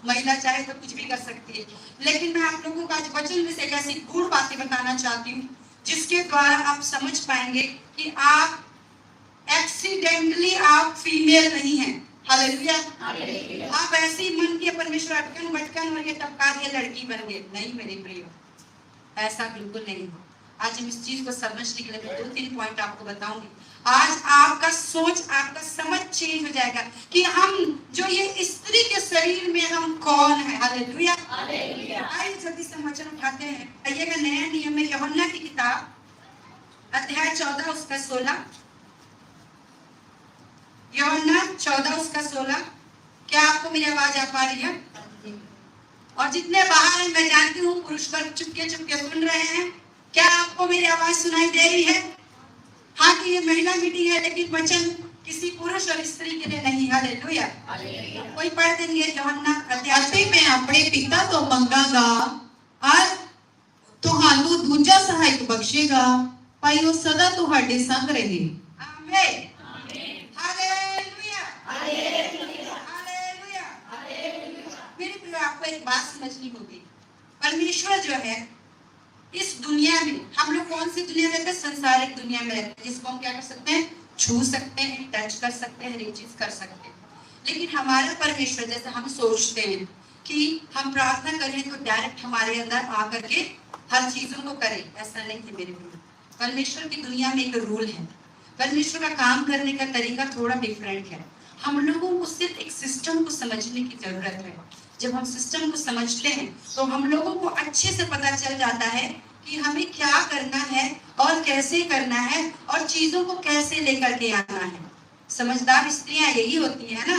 महिला चाहे तो कुछ भी कर सकती है। लेकिन मैं आप लोगों को आज वचन में से एक ऐसी गूढ़ बातें बताना चाहती हूँ जिसके द्वारा आप समझ पाएंगे कि आप एक्सीडेंटली आप फीमेल नहीं हैं। हालेलुया। आप ऐसे ही मन के परमेश्वर अटकन मटकन और ये टपका दिए लड़की बन गए, नहीं मेरे प्रिय, ऐसा बिल्कुल नहीं हो। आज हम इस चीज को समझने के लिए 2-3 पॉइंट आपको बताऊंगी। आज आपका सोच, आपका समझ चेंज हो जाएगा कि हम जो ये स्त्री के शरीर में हम कौन है। हालेलुया। आइए जल्दी से वचन उठाते हैं। आइएगा नया नियम में यूहन्ना की किताब अध्याय 14 उसका 16। यूहन्ना 14 उसका 16। क्या आपको मेरी आवाज आ पा रही है? और जितने बाहर हैं मैं जानती हूँ पुरुष वर्ग चुपके चुपके सुन रहे हैं। क्या आपको मेरी आवाज सुनाई दे रही है? हाँ कि ये महिला मीटिंग है लेकिन वचन किसी पुरुष और स्त्री के लिए नहीं। हालेलुया। कोई पढ़ देंगे यूहन्ना अध्याय में अपने पिता तो मंगागा और ਤੁਹਾਨੂੰ ਦੂਜਾ ਸਹਾਇਕ ਬਖਸ਼ੇਗਾ ਭਾਈ ਉਹ ਸਦਾ ਤੁਹਾਡੇ ਸੰਗ ਰਹੇ। आमीन। हालेलुया। हालेलुया। मेरे प्रिय, आपको एक बात समझनी होगी। परमेश्वर जो है इस दुनिया में, हम लोग कौन सी दुनिया में रहते हैं? संसारिक दुनिया में रहते हैं, जिसको हम क्या कर सकते हैं? छू सकते हैं, टच कर सकते हैं, हर एक चीज कर सकते हैं। लेकिन हमारा परमेश्वर, जैसे हम सोचते हैं कि हम प्रार्थना करें तो डायरेक्ट हमारे अंदर आकर के हर चीजों को करें, ऐसा नहीं है मेरे प्रिय। परमेश्वर की दुनिया में एक रूल है। परमेश्वर का काम करने का तरीका थोड़ा डिफरेंट है। हम लोगों को सिर्फ एक सिस्टम को समझने की जरूरत है। जब हम सिस्टम को समझते हैं तो हम लोगों को अच्छे से पता चल जाता है कि हमें क्या करना है और कैसे करना है और चीजों को कैसे लेकर के आना है। समझदार स्त्रियां यही होती है ना।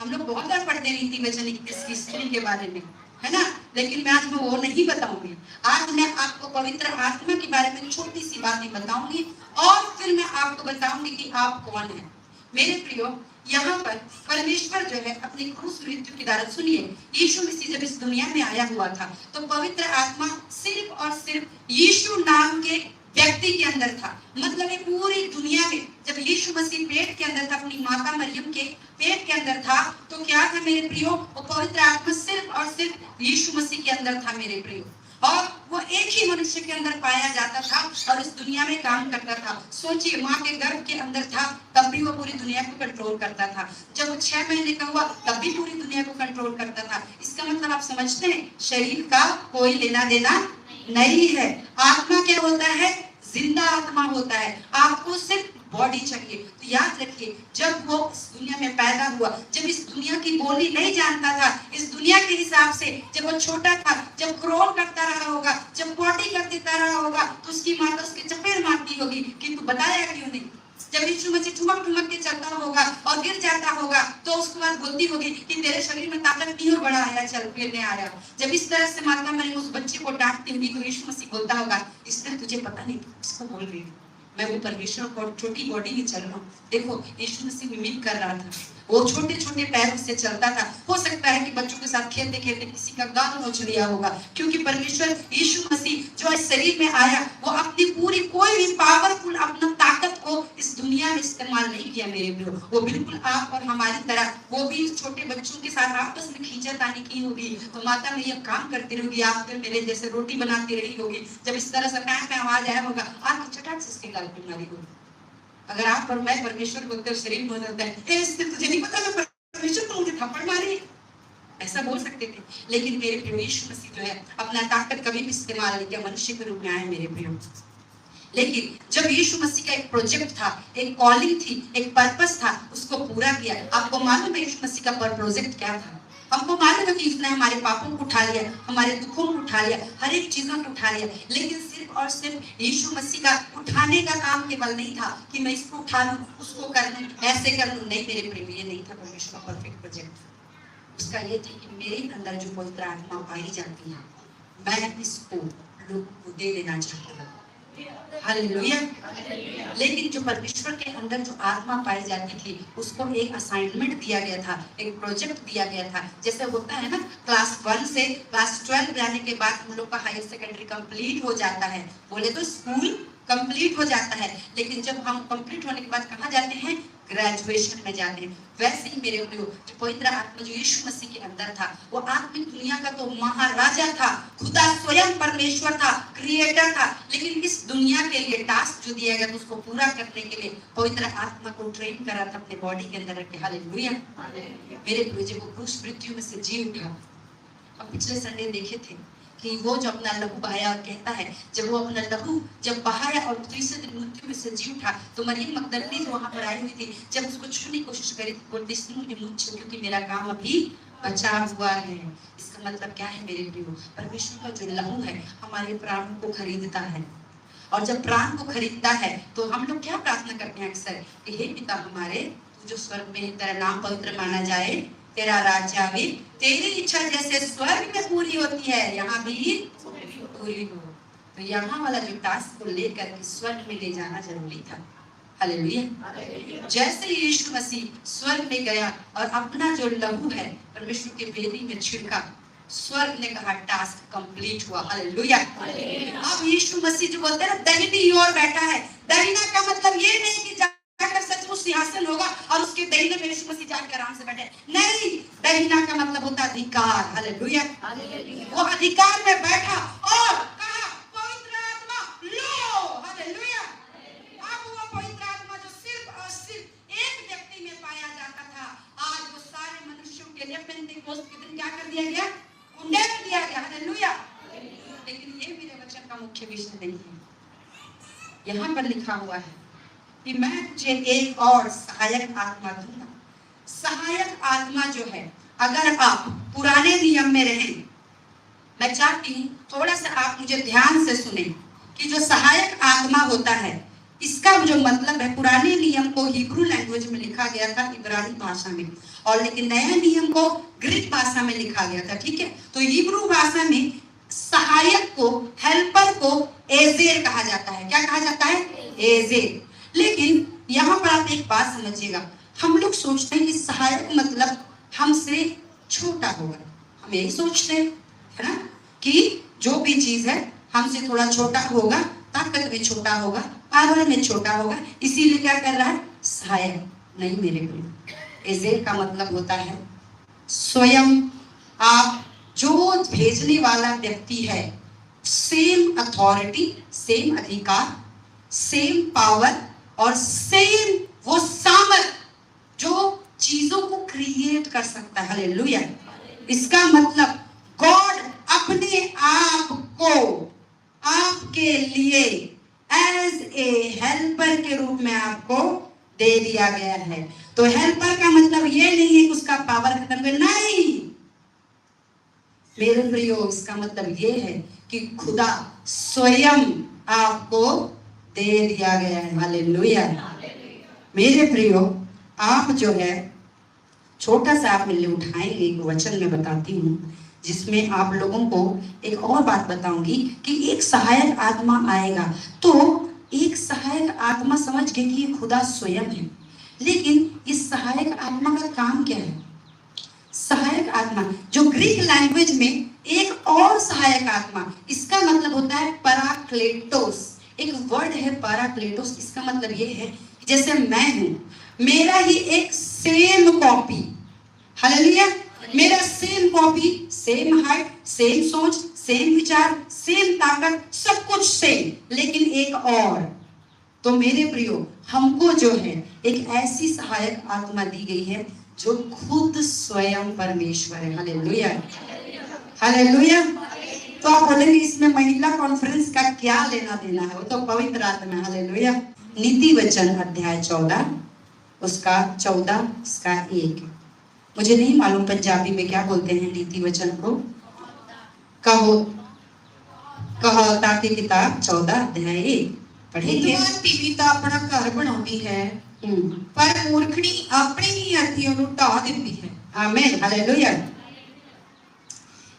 हम लोग बहुत बार पढ़ते रीति वचन इसकी स्त्री के बारे में, है ना। लेकिन मैं आज वो नहीं बताऊंगी। आज मैं आपको पवित्र आत्मा के बारे में छोटी सी बातें बताऊंगी और फिर मैं आपको बताऊंगी कि आप कौन है। मेरे प्रियो, यहाँ पर परमेश्वर जो है अपनी क्रूस मृत्यु के द्वारा, सुनिए, यीशु मसीह जब इस दुनिया में आया हुआ था तो पवित्र आत्मा सिर्फ और सिर्फ यीशु नाम के व्यक्ति के अंदर था। मतलब ये पूरी दुनिया में जब यीशु मसीह पेट के अंदर था, अपनी माता मरियम के पेट के अंदर था, तो क्या था मेरे प्रियो? वो पवित्र आत्मा सिर्फ और सिर्फ यीशु मसीह के अंदर था मेरे प्रियो। और वो एक ही मनुष्य के अंदर पाया जाता था और इस दुनिया में काम करता था। सोचिए, माँ के गर्भ के अंदर था तब भी वो पूरी दुनिया को कंट्रोल करता था। जब वो 6 महीने का हुआ तब भी पूरी दुनिया को कंट्रोल करता था। इसका मतलब आप समझते हैं, शरीर का कोई लेना देना नहीं है। आत्मा क्या होता है? जिंदा आत्मा होता है। आपको सिर्फ बॉडी चाहिए। तो याद रखिए, जब वो इस दुनिया में पैदा हुआ, जब इस दुनिया की बोली नहीं जानता था, इस दुनिया के हिसाब से जब वो छोटा था, जब क्रोल करता रहा होगा, जब पॉटी कर देता रहा होगा, तो उसकी माता उसके चपेट मारती होगी कि तू बताया क्यों नहीं। जब यीशु मसीह ठुमक ठुमक के चलता होगा और गिर जाता होगा तो उसके बाद बोलती होगी कि तेरे शरीर में ताकत नहीं और बड़ा आया, चल गिरने आया। जब इस तरह से माता मरियम उस बच्चे को डांटती होगी तो यीशु मसीह बोलता होगा, इसलिए तुझे पता नहीं किसको बोल रही है, मैं वो परमेश्वर को छोटी बॉडी में चल रहा हूँ। देखो, यीशु मसीह मिमिक कर रहा था, वो छोटे छोटे पैरों से चलता था। हो सकता है कि बच्चों के साथ खेलते खेलते किसी का गाल नोच लिया होगा, क्योंकि परमेश्वर यीशु मसीह जो इस शरीर में आया वो अपनी पूरी कोई भी पावरफुल अपना ताकत को इस दुनिया में इस्तेमाल नहीं किया मेरे प्रियो। वो बिल्कुल आप और हमारी तरह वो भी छोटे बच्चों के साथ आपस में खींचातानी की होगी, तो माता में यह काम करती रहेगी, आप फिर मेरे जैसे रोटी बनाती रही होगी। जब इस तरह से पैर पे आवाज आया होगा, आप चटाक से इसके गाल पे मारी होगी। अगर आप और मैं परमेश्वर बोलते हैं, शरीर बोल देता है, इससे तुझे नहीं पता मैं परमेश्वर को मुझे थप्पड़ मारी, ऐसा बोल सकते थे। लेकिन मेरे प्रियो, यीशु मसीह जो है अपना ताकत कभी भी इस्तेमाल नहीं किया, मनुष्य के रूप में आया मेरे प्रियो। लेकिन जब यीशु मसीह का एक प्रोजेक्ट था, एक कॉलिंग थी, एक पर्पस था, उसको पूरा किया। आपको मालूम है यीशु मसीह का प्रोजेक्ट क्या था? हमको मालूम है कि उसने हमारे पापों को उठा लिया, हमारे दुखों को उठा लिया, हर एक चीजों को उठा लिया। लेकिन सिर्फ और सिर्फ यीशु मसीह का उठाने का काम केवल नहीं था कि मैं इसको उठा लूं, उसको कर लूं, ऐसे कर लूं। नहीं मेरे प्रेम, ये नहीं था परमेश्वर का परफेक्ट प्रोजेक्ट। उसका ये था कि मेरे अंदर जो पवित्र आत्मा पाई जाती है, मैं इसको लोगों को दे देना चाहता हूँ। हालेलुया। लेकिन जो परमेश्वर के अंदर जो आत्मा पाई जाती थी, उसको एक असाइनमेंट दिया गया था, एक प्रोजेक्ट दिया गया था। जैसे होता है ना, क्लास 1 से क्लास 12 जाने के बाद हम लोग का हायर सेकेंडरी कंप्लीट हो जाता है, बोले तो स्कूल कंप्लीट हो जाता है, लेकिन जब हम कंप्लीट होने के बाद कहाँ जाते हैं? ग्रेजुएशन में जाते हैं। वैसे ही मेरे प्रियो, जो पवित्र आत्मा जो यीशु मसीह के अंदर था, वो आत्मिक दुनिया का तो महाराजा था, खुदा स्वयं परमेश्वर था, क्रिएटर था, लेकिन इस दुनिया के लिए टास्क जो दिया गया था उसको पूरा करने के लिए पवित्र आत्मा को ट्रेन करा था अपने बॉडी के अंदर रखे। हालेलुया। मेरे प्रियो, जब वो क्रूस मृत्यु में से जी उठा, अब पिछले संडे देखे थे कि वो जो अपना लहू बहाया और कहता है, जब वो अपना लहू जब बहाया और तीसरे दिन मृत्यु में से जी उठा, तो मरियम मगदलिनी जो वहां पर आई हुई थी, जब उसको छूने की कोशिश करी, बोलती इसने मुझे मुझ छू, क्योंकि मेरा काम अभी बचा हुआ है। इसका मतलब क्या है मेरे प्रियो? परमेश्वर का जो लहू है हमारे प्राणों को खरीदता है, और जब प्राण को खरीदता है तो हम लोग क्या प्रार्थना करते हैं अक्सर कि हे पिता हमारे, तू जो स्वर्ग में है, तेरा नाम पवित्र माना जाए, तेरा राज्य आवे, तेरी इच्छा जैसे स्वर्ग में पूरी होती है यहाँ भी पूरी हो। तो यहाँ वाला जो टास्क को लेकर के स्वर्ग में ले जाना जरूरी था। हालेलुया। जैसे यीशु मसीह स्वर्ग में गया और अपना जो लहू है परमेश्वर के बेदी में छिड़का, स्वर्ग ने कहा टास्क कंप्लीट हुआ। हालेलुया। अब यीशु मसीह जो बोलते हैं ना दाहिनी ओर बैठा है, दाहिना का मतलब ये नहीं कि जाकर सचमुच सिंहासन होगा और उसके दाहिने में यीशु मसीह जाकर आराम से बैठे, नहीं, दाहिना का मतलब होता है अधिकार। हालेलुया। वो अधिकार में बैठा और कहा पवित्र आत्मा लो। हालेलुया। अब वो पवित्र आत्मा जो सिर्फ और सिर्फ एक व्यक्ति में पाया जाता था, आज वो सारे मनुष्यों के लिए पेंटेकोस्त के दिन क्या कर दिया गया? उंडेल दिया गया। हालेलुया। लेकिन ये मेरे वचन का मुख्य विषय नहीं है। यहाँ पर लिखा हुआ है कि मैं तुझे एक और सहायक आत्मा दूंगा। सहायक आत्मा जो है, अगर आप पुराने नियम में रहें, मैं चाहती हूँ थोड़ा सा आप मुझे ध्यान से सुने कि जो सहायक आत्मा होता है इसका जो मतलब है, पुराने नियम को हिब्रू लैंग्वेज में लिखा गया था, इब्रानी भाषा में, और लेकिन नए नियम को ग्रीक भाषा में लिखा गया था। ठीक है, तो हिब्रू भाषा में सहायक को, हेल्पर को एजेर कहा जाता है। क्या कहा जाता है? एजेर। लेकिन यहाँ पर आप एक बात समझिएगा, हम लोग सोचते हैं कि सहायक मतलब हमसे छोटा होगा, हम यही सोचते हैं, है ना, कि जो भी चीज है हमसे थोड़ा छोटा होगा, ताकत में छोटा होगा, पावर में छोटा होगा, इसीलिए क्या कर रहा है? सहायक। नहीं मेरे को, एजेर का मतलब होता है स्वयं आप जो भेजने वाला व्यक्ति है, सेम अथॉरिटी, सेम अधिकार, सेम पावर और सेम वो सामर्थ जो चीजों को क्रिएट कर सकता है। हालेलुया। इसका मतलब गॉड अपने आप को आपके लिए एज ए हेल्पर के रूप में आपको दे दिया गया है। तो हेल्पर का मतलब ये नहीं है कि उसका पावर खत्म कर, नहीं मेरे प्रियो, इसका मतलब ये है कि खुदा स्वयं आपको दे दिया गया है। हालेलुया। मेरे प्रियो, आप जो है छोटा सा आप मिलने उठाएंगे, एक वचन में बताती हूँ जिसमें आप लोगों को एक और बात बताऊंगी कि एक सहायक आत्मा आएगा। तो एक सहायक आत्मा समझ गए कि ये खुदा स्वयं है, लेकिन इस सहायक आत्मा का काम क्या है? सहायक आत्मा जो ग्रीक लैंग्वेज में एक और सहायक आत्मा, इसका मतलब होता है पैराक्लेटोस। एक वर्ड है पैराक्लेटोस, इसका मतलब ये है जैसे मैं हूं, मेरा ही एक सेम कॉपी, हालेलुया, मेरा same copy, same height, same सोच, सेम विचार, सेम ताकत, सब कुछ सेम, लेकिन एक और। तो मेरे प्रियो, हमको जो है एक ऐसी सहायक आत्मा दी गई है जो खुद स्वयं परमेश्वर है। Hallelujah, hallelujah. तो आप बोलेंगे इसमें महिला कॉन्फ्रेंस का क्या लेना देना है? वो तो पवित्र आत्मा। हालेलुया। नीति वचन अध्याय 14 उसका 14 उसका 1। मुझे नहीं मालूम पंजाबी में क्या बोलते हैं नीति वचन को। कहावतां की किताब 14 अध्याय 1 पढ़ेंगे। पीड़िता अपना घर बनाती है, पर मूर्खनी अपनी ही अर्थी उन्हें ढा देती है। आमीन, हालेलुया।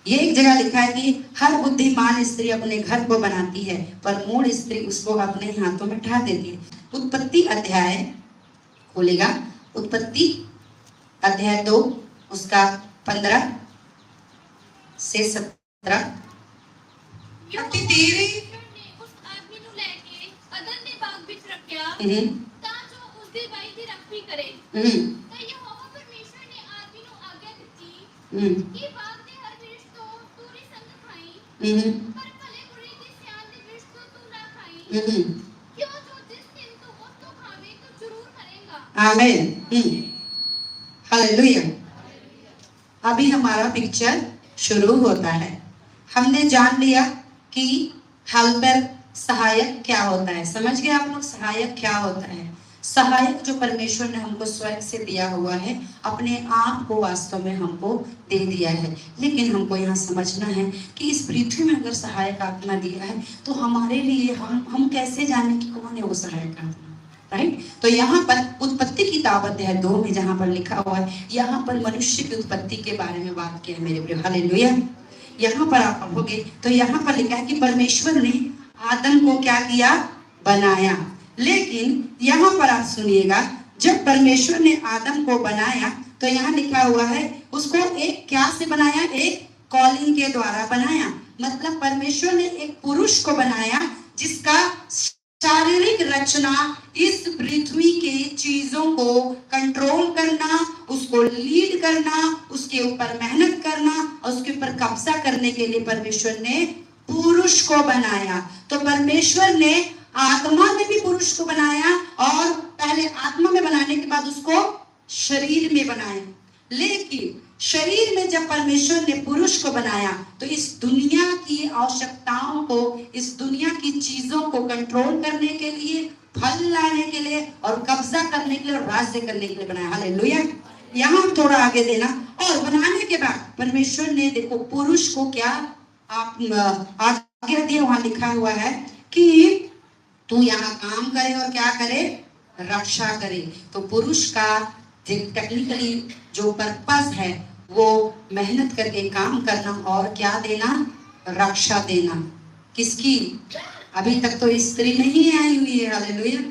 ये एक जगह लिखा है कि हर बुद्धिमान स्त्री अपने घर को बनाती है, पर मूढ़ स्त्री उसको अपने हाथों में ढा देती है। उत्पत्ति अध्याय खोलेगा, उत्पत्ति अध्याय 2 उसका 15 से 17। क्योंकि तेरे उस आदमी ਨੂੰ ਲੈ ਕੇ होया हम्म, ਤਾਂ ਜੋ ਉਸ ਦੀ ਬਾਈ ਦੀ ਰੱਖੀ ਕਰੇ हम्म, ਤਾਂ ਯਹੋਵਾ ਪਰਮੇਸ਼ਰ ਨੇ ਆਦਮੀ ਨੂੰ ਆਗਿਆ ਦਿੱਤੀ हम्म, ਕਿ ਬਾਗ ਦੇ ਹਰ ਬ੍ਰਿਸ਼ ਤੋਂ ਤੂੰ ਨੀ ਸੰਗ ਖਾਈ हम्म, ਪਰ ਭਲੇ ਬੁਰੇ ਦੀ ਸਿਆਣ ਦੇ ਬ੍ਰਿਸ਼ ਤੋਂ ਤੂੰ ਨਾ ਖਾਈ हम्म, ਕਿਉਂ ਜੋ ਜਿਸ ਦਿਨ ਤੂੰ ਉਸ ਤੋਂ ਖਾਵੇਂ ਤੂੰ ਜ਼ਰੂਰ ਮਰੇਗਾ आमीन, हालेलुया। अभी हमारा पिक्चर शुरू होता है। हमने जान लिया कि हेल्पर सहायक क्या होता है। समझ गए आप लोग सहायक क्या होता है? सहायक जो परमेश्वर ने हमको स्वयं से दिया हुआ है, अपने आप को वास्तव में हमको दे दिया है। लेकिन हमको यहाँ समझना है कि इस पृथ्वी में अगर सहायक आत्मा दिया है तो हमारे लिए हम कैसे जाने कि कौन है वो सहायक आत्मा, राइट? तो यहाँ पर उत्पत्ति की किताब अध्याय 2 में जहाँ पर लिखा हुआ है, यहाँ पर मनुष्य की उत्पत्ति के बारे में बात किया है मेरे प्रिय। हालेलुया। यहाँ पर आप पढ़ोगे तो यहाँ पर लिखा है कि परमेश्वर ने आदम को क्या किया? बनाया। लेकिन यहाँ पर आप सुनिएगा, जब परमेश्वर ने आदम को बनाया तो यहाँ लिखा हुआ है उसको एक क्या से बनाया? एक कॉलिंग के द्वारा बनाया। मतलब परमेश्वर ने एक पुरुष को बनाया जिसका शारीरिक रचना इस पृथ्वी के चीजों को कंट्रोल करना, उसको लीड करना, उसके ऊपर मेहनत करना और उसके ऊपर कब्जा करने के लिए परमेश्वर ने पुरुष को बनाया। तो परमेश्वर ने आत्मा में भी पुरुष को बनाया और पहले आत्मा में बनाने के बाद उसको शरीर में बनाया। लेकिन शरीर में जब परमेश्वर ने पुरुष को बनाया तो इस दुनिया की आवश्यकताओं को, इस दुनिया की चीजों को कंट्रोल करने के लिए, फल लाने के लिए और कब्जा करने के लिए और राज्य करने के लिए बनाया। हालेलुया। यहाँ थोड़ा आगे देना, और बनाने के बाद परमेश्वर ने देखो पुरुष को क्या आप आज्ञा दिया, वहां लिखा हुआ है कि तू यहाँ काम करे और क्या करे? रक्षा करे। तो पुरुष का टेक्निकली जो पर्पस है वो मेहनत करके काम करना और क्या देना? रक्षा देना। किसकी? अभी तक तो स्त्री नहीं आई हुई है। हालेलुया।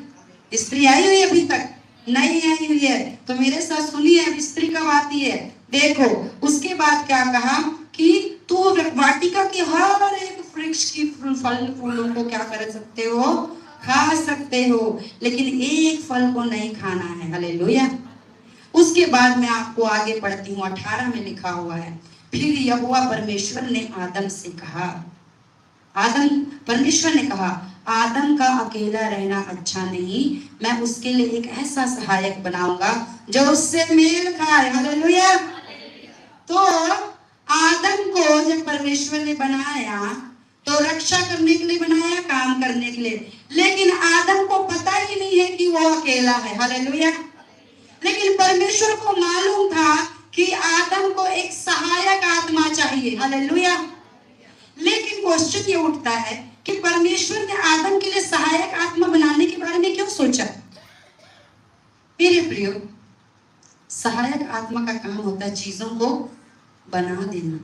स्त्री आई हुई है? अभी तक नहीं आई हुई है। तो मेरे साथ सुनिए, अब स्त्री कब आती है? देखो उसके बाद क्या कहा कि तू वाटिका की हर एक वृक्ष की फल फूलों को क्या कर सकते हो? खा सकते हो, लेकिन एक फल को नहीं खाना है। हालेलुया। उसके बाद मैं आपको आगे पढ़ती हूँ, 18 में लिखा हुआ है, फिर यहोवा परमेश्वर ने आदम से कहा, परमेश्वर ने कहा आदम का अकेला रहना अच्छा नहीं, मैं उसके लिए एक ऐसा सहायक बनाऊंगा जो उससे मेल खाए। हालेलुया। तो आदम को जब परमेश्वर ने बनाया तो रक्षा करने के लिए बनाया, काम करने के लिए, लेकिन आदम को पता ही नहीं है कि वो अकेला है। हालेलुया। लेकिन परमेश्वर को मालूम था कि आदम को एक सहायक आत्मा चाहिए। हालेलुया। लेकिन क्वेश्चन ये उठता है कि परमेश्वर ने आदम के लिए सहायक आत्मा बनाने के बारे में क्यों सोचा? मेरे प्रियो, सहायक आत्मा का काम होता है चीजों को बना देना।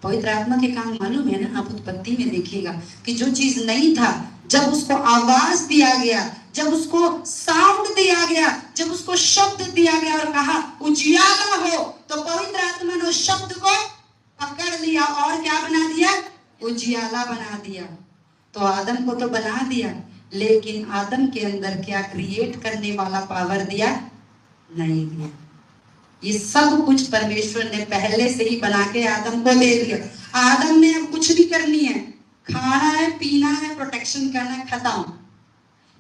पवित्र आत्मा के काम मालूम है ना? आप उत्पत्ति में देखिएगा कि जो चीज नहीं था, जब उसको आवाज दिया गया, जब उसको साउंड दिया गया, जब उसको शब्द दिया गया और कहा उजियाला हो, तो पवित्र आत्मा ने उस शब्द को पकड़ लिया और क्या बना दिया? उजियाला बना दिया। तो आदम को तो बना दिया, लेकिन आदम के अंदर क्या क्रिएट करने वाला पावर दिया? नहीं दिया। ये सब कुछ परमेश्वर ने पहले से ही बना के आदम को दे दिया। आदम ने अब कुछ नहीं करनी है, खाना है, पीना है, प्रोटेक्शन करना है, खत्म।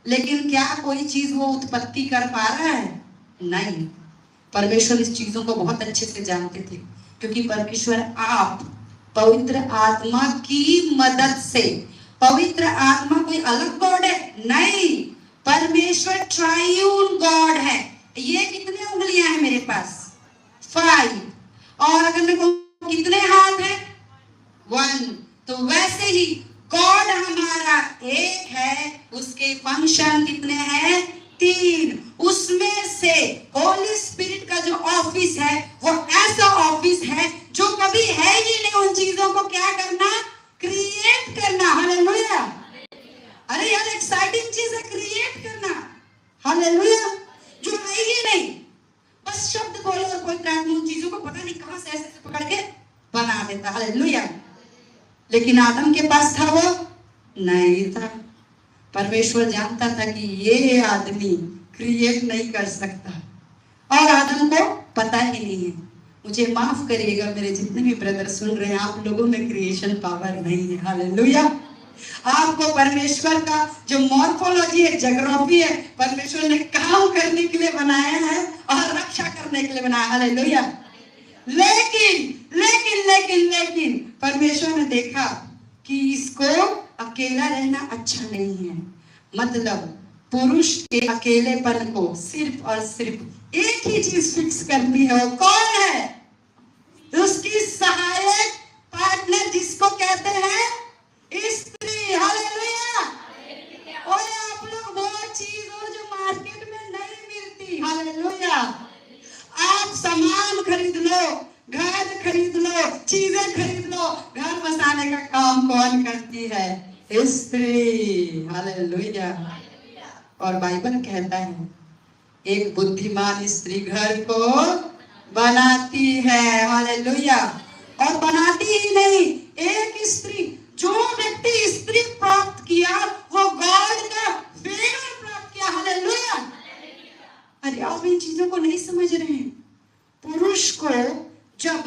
लेकिन क्या कोई चीज वो उत्पत्ति कर पा रहा है? नहीं। परमेश्वर इस चीजों को बहुत अच्छे से जानते थे, क्योंकि परमेश्वर आप पवित्र आत्मा की मदद से, पवित्र आत्मा कोई अलग गॉड है? नहीं, परमेश्वर ट्रायून गॉड है। ये कितने उंगलियां हैं मेरे पास? 5। और अगर मैं कहूं कितने हाथ हैं? 1। तो वैसे ही गॉड हमारा एक है, उसके फंक्शन कितने हैं? 3। उसमें से होली स्पिरिट का जो ऑफिस है वो ऐसा ऑफिस है जो कभी है ही नहीं उन चीजों को क्या करना? क्रिएट करना। हालेलुया। अरे यार एक्साइटिंग चीज है क्रिएट करना। हालेलुया। जो है ही नहीं, बस शब्द बोलो और कोई उन चीजों को पता नहीं कहां से ऐसे पकड़ के बना देता। हालेलुया। लेकिन आदम के पास था वो? नहीं था। परमेश्वर जानता था कि ये आदमी क्रिएट नहीं कर सकता, और आदम को पता ही नहीं है। मुझे माफ करिएगा मेरे जितने भी ब्रदर सुन रहे हैं, आप लोगों में क्रिएशन पावर नहीं है। हालेलुया। आपको परमेश्वर का जो मॉर्फोलॉजी है, ज्योग्राफी है, परमेश्वर ने काम करने के लिए बनाया है और रक्षा करने के लिए बनाया। हालेलुया। लेकिन लेकिन लेकिन लेकिन परमेश्वर ने देखा कि इसको अकेला रहना अच्छा नहीं है। मतलब पुरुष के अकेलेपन को सिर्फ और सिर्फ एक ही चीज फिक्स करनी है। वो कौन है? उसकी सहायक पार्टनर, जिसको कहते हैं स्त्री। हालेलुया। और आप लोग वो चीज हो जो मार्केट में नहीं मिलती। हालेलुया। आप सामान खरीद लो, घर खरीद लो, चीजें खरीद लो, घर बसाने का काम कौन करती है? स्त्री। हालेलुया। और बाइबल कहता है एक बुद्धिमान स्त्री घर को बनाती है। हालेलुया। और बनाती ही नहीं, एक स्त्री, जो व्यक्ति स्त्री प्राप्त किया वो गॉड का फेवर प्राप्त किया। हालेलुया। अरे आप इन चीजों को नहीं समझ रहे हैं। पुरुष को जब,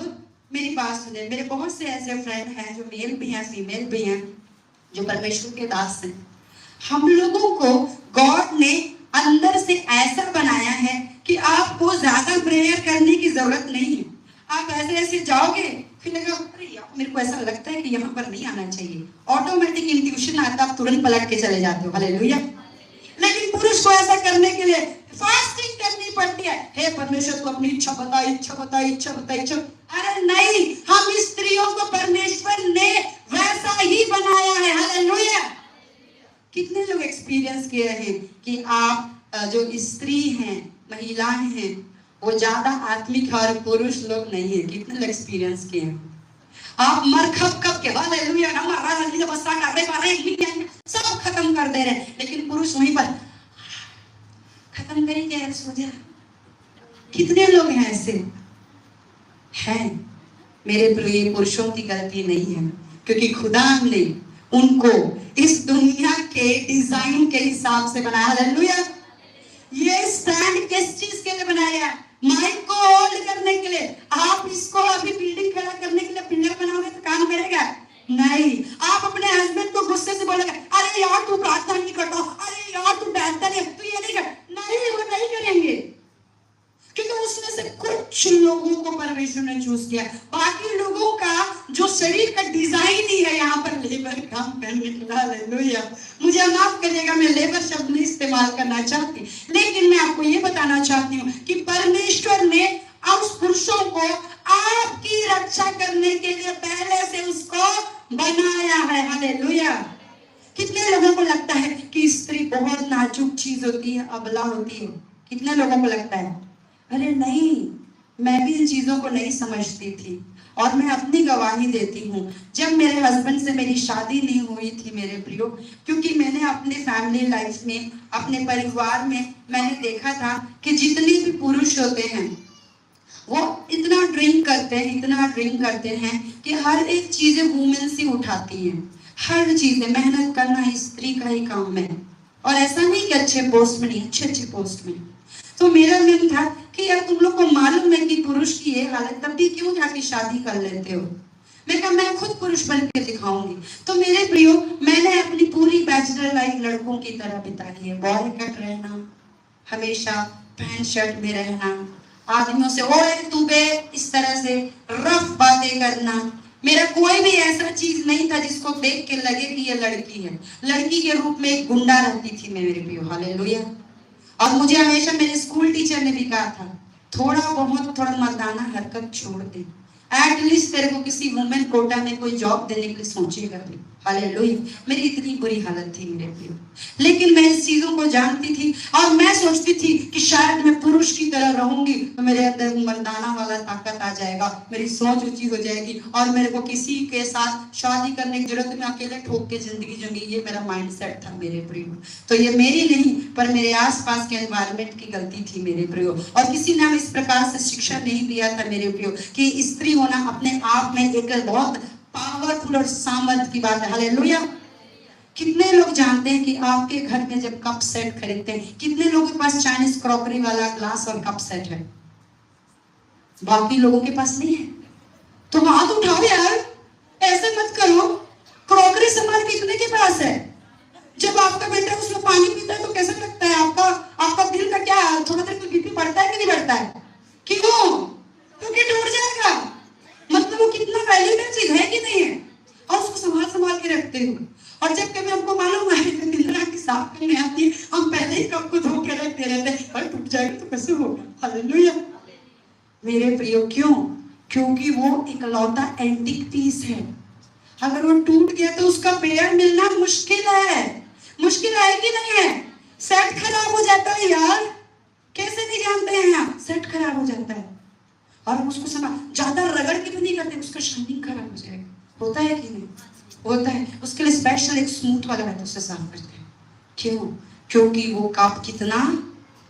मेरी बात सुने, मेरे बहुत से ऐसे फ्रेंड हैं जो मेल भी हैं फीमेल भी हैं, जो परमेश्वर के दास हैं। हम लोगों को गॉड ने अंदर से ऐसा बनाया है कि आपको ज्यादा प्रेयर करने की जरूरत नहीं है। आप ऐसे ऐसे जाओगे, फिर लगेगा अरे यार मेरे को ऐसा लगता है कि यहाँ पर नहीं आना चाहिए, ऑटोमेटिक इंट्यूशन आता है, आप तुरंत पलट के चले जाते हो। हालेलुया। लेकिन पुरुष को ऐसा करने के लिए फास्टिंग करनी पड़ती है। हे परमेश्वर को अपनी इच्छा बता, इच्छा बता, इच्छा बता, इच्छा। अरे नहीं, हम स्त्रियों को परमेश्वर ने वैसा ही बनाया है। हालेलुया। कितने लोग एक्सपीरियंस किए हैं कि आप जो स्त्री हैं, महिलाएं हैं, वो ज्यादा आत्मिक और पुरुष लोग नहीं है? कितने लोग एक्सपीरियंस किए हैं? आप मर खप खप के हालेलुया सब खत्म कर दे रहे हैं, लेकिन पुरुष वहीं पर खत्म करेंगे सो जा। कितने लोग हैं ऐसे? हैं। मेरे प्रिय, पुरुषों की गलती नहीं है, क्योंकि खुदा ने उनको इस दुनिया के डिजाइन के हिसाब से बनाया। हालेलुया। ये स्टैंड किस चीज के लिए बनाया है? माइक को होल्ड करने के लिए। आप इसको अभी बिल्डिंग खड़ा करने के लिए पिलर बनाओगे तो काम करेगा? नहीं। आप अपने हस्बैंड को गुस्से से बोलेगा अरे यार तू प्रार्थना नहीं करता, अरे यार तू बैठता नहीं, तू ये नहीं कर, नहीं, वो नहीं करेंगे, क्योंकि उसमें से कुछ लोगों को परमेश्वर ने चूज किया। बाकी लोगों का जो शरीर का डिजाइन ही है यहाँ पर लेबर काम करने के लिए। हालेलुया। मुझे माफ करिएगा, मैं लेबर शब्द नहीं इस्तेमाल करना चाहती, लेकिन मैं आपको ये बताना चाहती हूँ कि परमेश्वर ने उस पुरुषों को आपकी रक्षा करने के लिए पहले से उसको बनाया है। हालेलुया। कितने लोगों को लगता है कि स्त्री बहुत नाजुक चीज होती है, अबला होती है? कितने लोगों को लगता है? अरे नहीं, मैं भी इन चीजों को नहीं समझती थी, और मैं अपनी गवाही देती हूँ। जब मेरे हस्बैंड से मेरी शादी नहीं हुई थी मेरे प्रियो, क्योंकि मैंने अपने फैमिली लाइफ में, अपने परिवार में मैंने देखा था कि जितने भी पुरुष होते हैं वो इतना ड्रिंक करते हैं, इतना ड्रिंक करते हैं कि हर एक चीजें वुमेन से उठाती हैं। हर चीजें मेहनत करना स्त्री का ही काम है, और ऐसा नहीं कि अच्छे पोस्ट में नहीं, अच्छे अच्छे पोस्ट में। तो मेरा मन था कि यार तुम लोग को मालूम है कि पुरुष की ये हालत, तब भी क्यों जाके शादी कर लेते हो? मैं कहा मैं खुद पुरुष बन के दिखाऊंगी। तो मेरे प्रियो, मैंने अपनी पूरी बैचलर लाइफ लड़कों की तरह बिताई है। बॉय कट रहना, हमेशा पैंट शर्ट में रहना, आदमियों से ओए तू बे इस तरह से रफ बातें करना। मेरा कोई भी ऐसा चीज नहीं था जिसको देख के लगे कि ये लड़की है। लड़की के रूप में एक गुंडा रहती थी मेरे प्रियो। हालेलुया। और मुझे हमेशा मेरे स्कूल टीचर ने भी कहा था थोड़ा मर्दाना हरकत छोड़ दे, एटलीस्ट तेरे को किसी वुमेन कोटा में कोई जॉब देने के लिए सोचेगा भी। हालेलुया। मेरी इतनी बुरी हालत थी मेरे प्रियो, लेकिन मैं इस चीजों को जानती थी, और मैं सोचती थी कि शायद मैं पुरुष की तरह रहूंगी तो मेरे अंदर मर्दाना वाला ताकत आ जाएगा, मेरी सोच ऊंची हो जाएगी, और मेरे को किसी के साथ शादी करने की जरूरत, मैं अकेले ठोक के जिंदगी जूंगी। ये मेरा माइंडसेट था मेरे प्रियो। तो ये मेरी नहीं, पर मेरे आसपास के एनवायरनमेंट की गलती थी मेरे प्रियो, और किसी ने इस प्रकार से शिक्षा नहीं दिया था मेरे प्रियो कि स्त्री होना अपने आप में एक बहुत पावरफुल और सामर्थ की बात है। हालेलुया। कितने लोग जानते हैं कि आपके घर में जब कप सेट खरीदते हैं, कितने लोगों के पास चाइनीज क्रॉकरी वाला ग्लास और कप सेट है? बाकी लोगों के पास नहीं है। तो हाथ उठाओ यार, ऐसे मत करो। क्रॉकरी सामान कितने के पास है? जब आपका बेटा उसमें पानी पीता है तो कैसा लगता है? आपका दिल का क्या, थोड़ा देर को बीपी बढ़ता है कि नहीं बढ़ता है? क्यों? क्योंकि टूट जाएगा। मतलब वो कितना वैल्यूएबल चीज है कि नहीं है, और उसको संभाल के रखते हो। और जब कभी हमको मालूम है कि दिन रात की साफ करने आती है, हम पहले ही कप को धो के रखते रहते हैं, और टूट जाएगा तो कैसे होगा? हालेलुया मेरे प्रियो। क्यों? क्योंकि वो इकलौता एंटीक पीस है। अगर वो टूट गया तो उसका पेयर मिलना मुश्किल है। मुश्किल है कि नहीं है? सेट खराब हो जाता है यार। कैसे नहीं जानते हैं आप? सेट खराब हो जाता है, और उसको ज्यादा रगड़ के भी नहीं करते, उसका शाइनिंग खराब हो जाएगा। होता है कि नहीं? होता है। उसके लिए स्पेशल एक स्मूथ वाला है, उससे साफ करते हैं। क्यों? क्योंकि वो कप कितना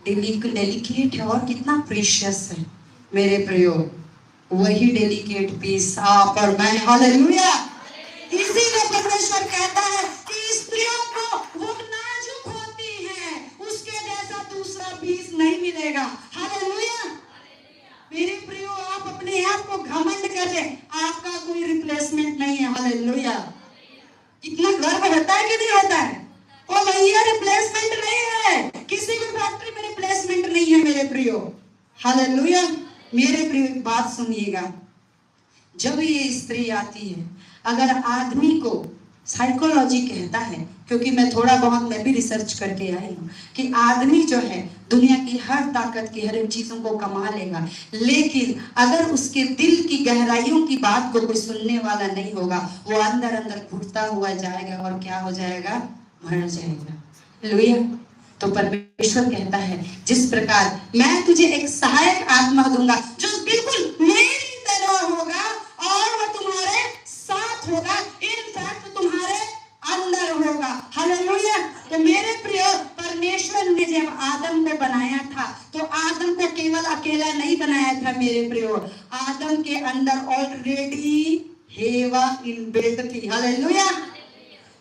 डेलिकेट है और कितना प्रीशियस है मेरे प्रियो। वही डेलिकेट पीस आप और मैं, हालेलुया। इसीलिए परमेश्वर कहता है कि स्त्रियों को वो नाजुक होती है, उसके जैसा दूसरा पीस नहीं मिलेगा। हालेलुया मेरे प्रियो। आप अपने आप को घमंड करें, आपका कोई रिप्लेसमेंट नहीं है। हालेलुया इतना गर्व होता है कि नहीं होता है? वो भैया रिप्लेसमेंट नहीं है, किसी भी फैक्ट्री में रिप्लेसमेंट नहीं है मेरे प्रियो। हालेलुया मेरे प्रियो। एक बात सुनिएगा, जब ये स्त्री आती है, अगर आदमी को साइकोलॉजी कहता है, क्योंकि मैं थोड़ा बहुत मैं भी रिसर्च करके आई हूँ कि आदमी जो है दुनिया की हर ताकत की हर एक चीजों को कमा लेगा, लेकिन अगर उसके दिल की गहराइयों की बात को कोई सुनने वाला नहीं होगा, वो अंदर अंदर घुटता हुआ जाएगा और क्या हो जाएगा? मर जाएगा। हालेलुया। तो परमेश्वर कहता है, जिस प्रकार मैं तुझे एक सहायक आत्मा दूंगा जो बिल्कुल मेरी तरह होगा और वो तुम्हारे साथ होगा, इनफैक्ट तुम्हारे अंदर होगा। हालेलुया। तो मेरे प्रिय, परमेश्वर ने जब आदम को बनाया था तो आदम को केवल अकेला नहीं बनाया था मेरे प्रियो, आदम के अंदर ऑलरेडी हेवा इनबिल्ट थी। हालेलुया।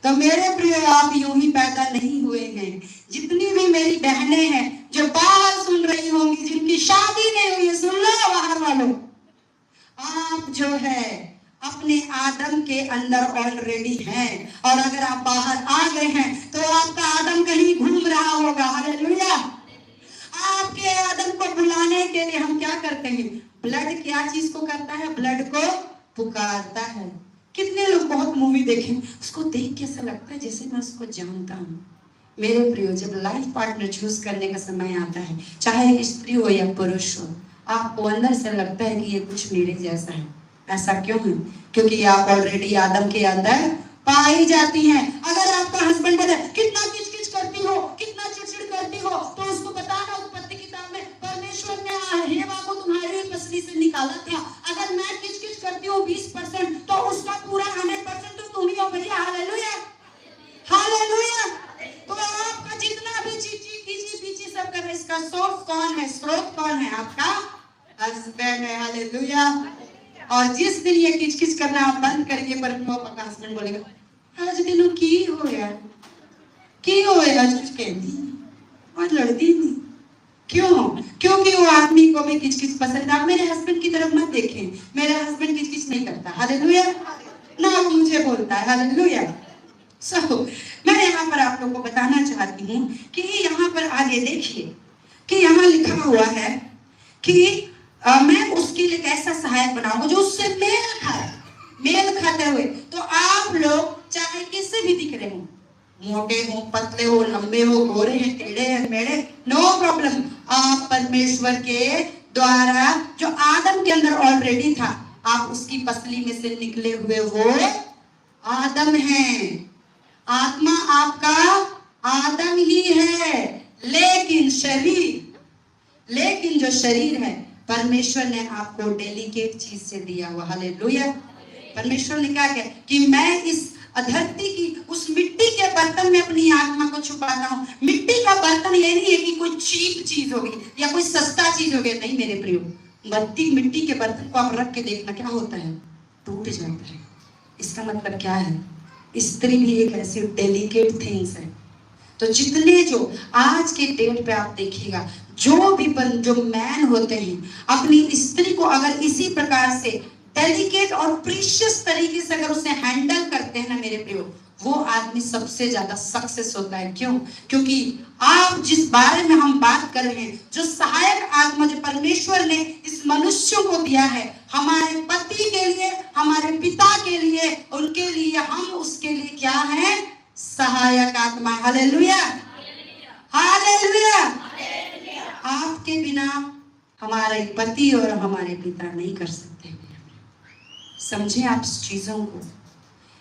तो मेरे प्रिय, आप यूं ही पैदा नहीं हुए हैं। जितनी भी मेरी बहनें हैं जो बाहर सुन रही होंगी, जिनकी शादी नहीं हुई है, सुन लो बाहर वालों, आप जो है अपने आदम के अंदर ऑलरेडी हैं, और अगर आप बाहर आ गए हैं तो आपका आदम कहीं घूम रहा होगा। हालेलुया। आपके आदम को बुलाने के लिए हम क्या करते हैं? ब्लड क्या चीज को करता है? ब्लड को पुकारता है। कितने लोग बहुत मूवी देखे, उसको देख के ऐसा लगता है जैसे मैं उसको जानता हूँ। मेरे प्रियो, जब लाइफ पार्टनर चूज करने का समय आता है, चाहे स्त्री हो या पुरुष हो, आपको अंदर से लगता है कि ये कुछ मेरे जैसा है। ऐसा क्यों है? क्योंकि आप ऑलरेडी आदम के अंदर पाई जाती हैं। अगर आपका हस्बैंड बोले कितना किचकिच करती हो, कितना चिड़चिड़ करती हो, तो उसको बताना उत्पत्ति किताब में परमेश्वर ने हेवा को तुम्हारी पसली से निकाला था। अगर मैं किचकिच करती हूँ 20%, तो उसका पूरा 100% तो तुम ही हो भैया। हालेलुया। हालेलुया। तो आपका जितना भी चीची कीची पीची सब कर रहे, इसका सोर्स कौन है? स्रोत कौन है? आपका हस्बैंड है। हालेलुया। और जिस दिन ये किचकिच करना आप बंद करेंगे, पर आपका हस्बैंड बोलेगा आज दिनों की हो यार, की हो आज कुछ कहती और लड़ती नहीं। क्यों? क्योंकि वो आदमी को भी किचकिच पसंद है। आप मेरे हस्बैंड की तरफ मत देखें, मेरा हस्बैंड किचकिच नहीं करता। हालेलुया। ना वो मुझे बोलता है। हालेलुया। मैं यहाँ पर आप लोगों को बताना चाहती हूँ कि यहाँ पर आगे देखिए कि यहाँ लिखा हुआ है कि मैं उसके लिए कैसा सहायक बनाऊंगा जो उससे मेल खाते हुए। तो आप लोग चाहे किससे भी दिख रहे हो, मोटे हो, पतले हो, लंबे हो, गोरे हैं, टेढ़े हैं, मेढ़े, नो प्रॉब्लम। आप परमेश्वर के द्वारा जो आदम के अंदर ऑलरेडी था, आप उसकी पसली में से निकले हुए वो आदम हैं। आत्मा आपका आदम ही है, लेकिन जो शरीर है परमेश्वर ने आपको डेलिकेट चीज से दिया हुआ। हालेलुया। परमेश्वर ने क्या कहा कि मैं इस धरती की उस मिट्टी के बर्तन में अपनी आत्मा को छुपाता हूँ। मिट्टी का बर्तन ये नहीं है कि कोई चीप चीज होगी या कोई सस्ता चीज होगी, नहीं मेरे प्रियो। मिट्टी के बर्तन को आप रख के देखना, क्या होता है? टूट जाता है। इसका मतलब क्या है? स्त्री भी एक ऐसी डेलिकेट थिंग्स है। तो जितने जो आज के डेट पे आप देखिएगा, जो मैन होते हैं अपनी स्त्री को अगर इसी प्रकार से डेलिकेट और प्रीशियस तरीके से अगर उसे हैंडल करते हैं ना मेरे प्रियो, वो आदमी सबसे ज्यादा सक्सेस होता है। क्यों? क्योंकि आप जिस बारे में हम बात कर रहे हैं, जो सहायक आत्मा जो परमेश्वर ने इस मनुष्य को दिया है, हमारे पति के लिए, हमारे पिता के लिए, उनके लिए, हम उसके लिए क्या है? सहायक आत्मा। Hallelujah, hallelujah. आपके बिना हमारे पति और हमारे पिता नहीं कर सकते। समझे आप इस चीजों को?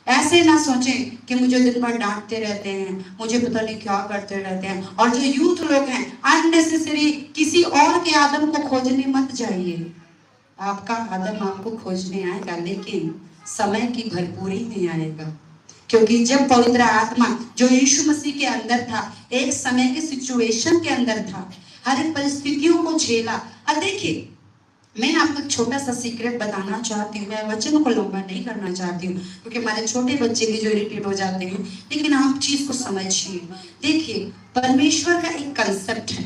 ऐसे ना सोचें कि मुझे दिन भर डांटते रहते हैं, मुझे पता नहीं क्या करते रहते हैं। और जो यूथ लोग हैं, अननेसेसरी किसी और के आदम को खोजने मत जाइए। आपका आदम आपको खोजने आएगा, लेकिन समय की भरपूरी में आएगा। क्योंकि जब पवित्र आत्मा जो यीशु मसीह के अंदर था, एक समय के सिचुएशन के अंदर था, हर एक परिस्थितियों को झेला। अब देखिए, मैं आपको एक छोटा सा सीक्रेट बताना चाहती हूँ। मैं वचन को लंबा नहीं करना चाहती हूँ, क्योंकि हमारे छोटे बच्चे भी जो इरिटेट हो जाते हैं, लेकिन आप चीज को समझिए। देखिए, परमेश्वर का एक कंसेप्ट है,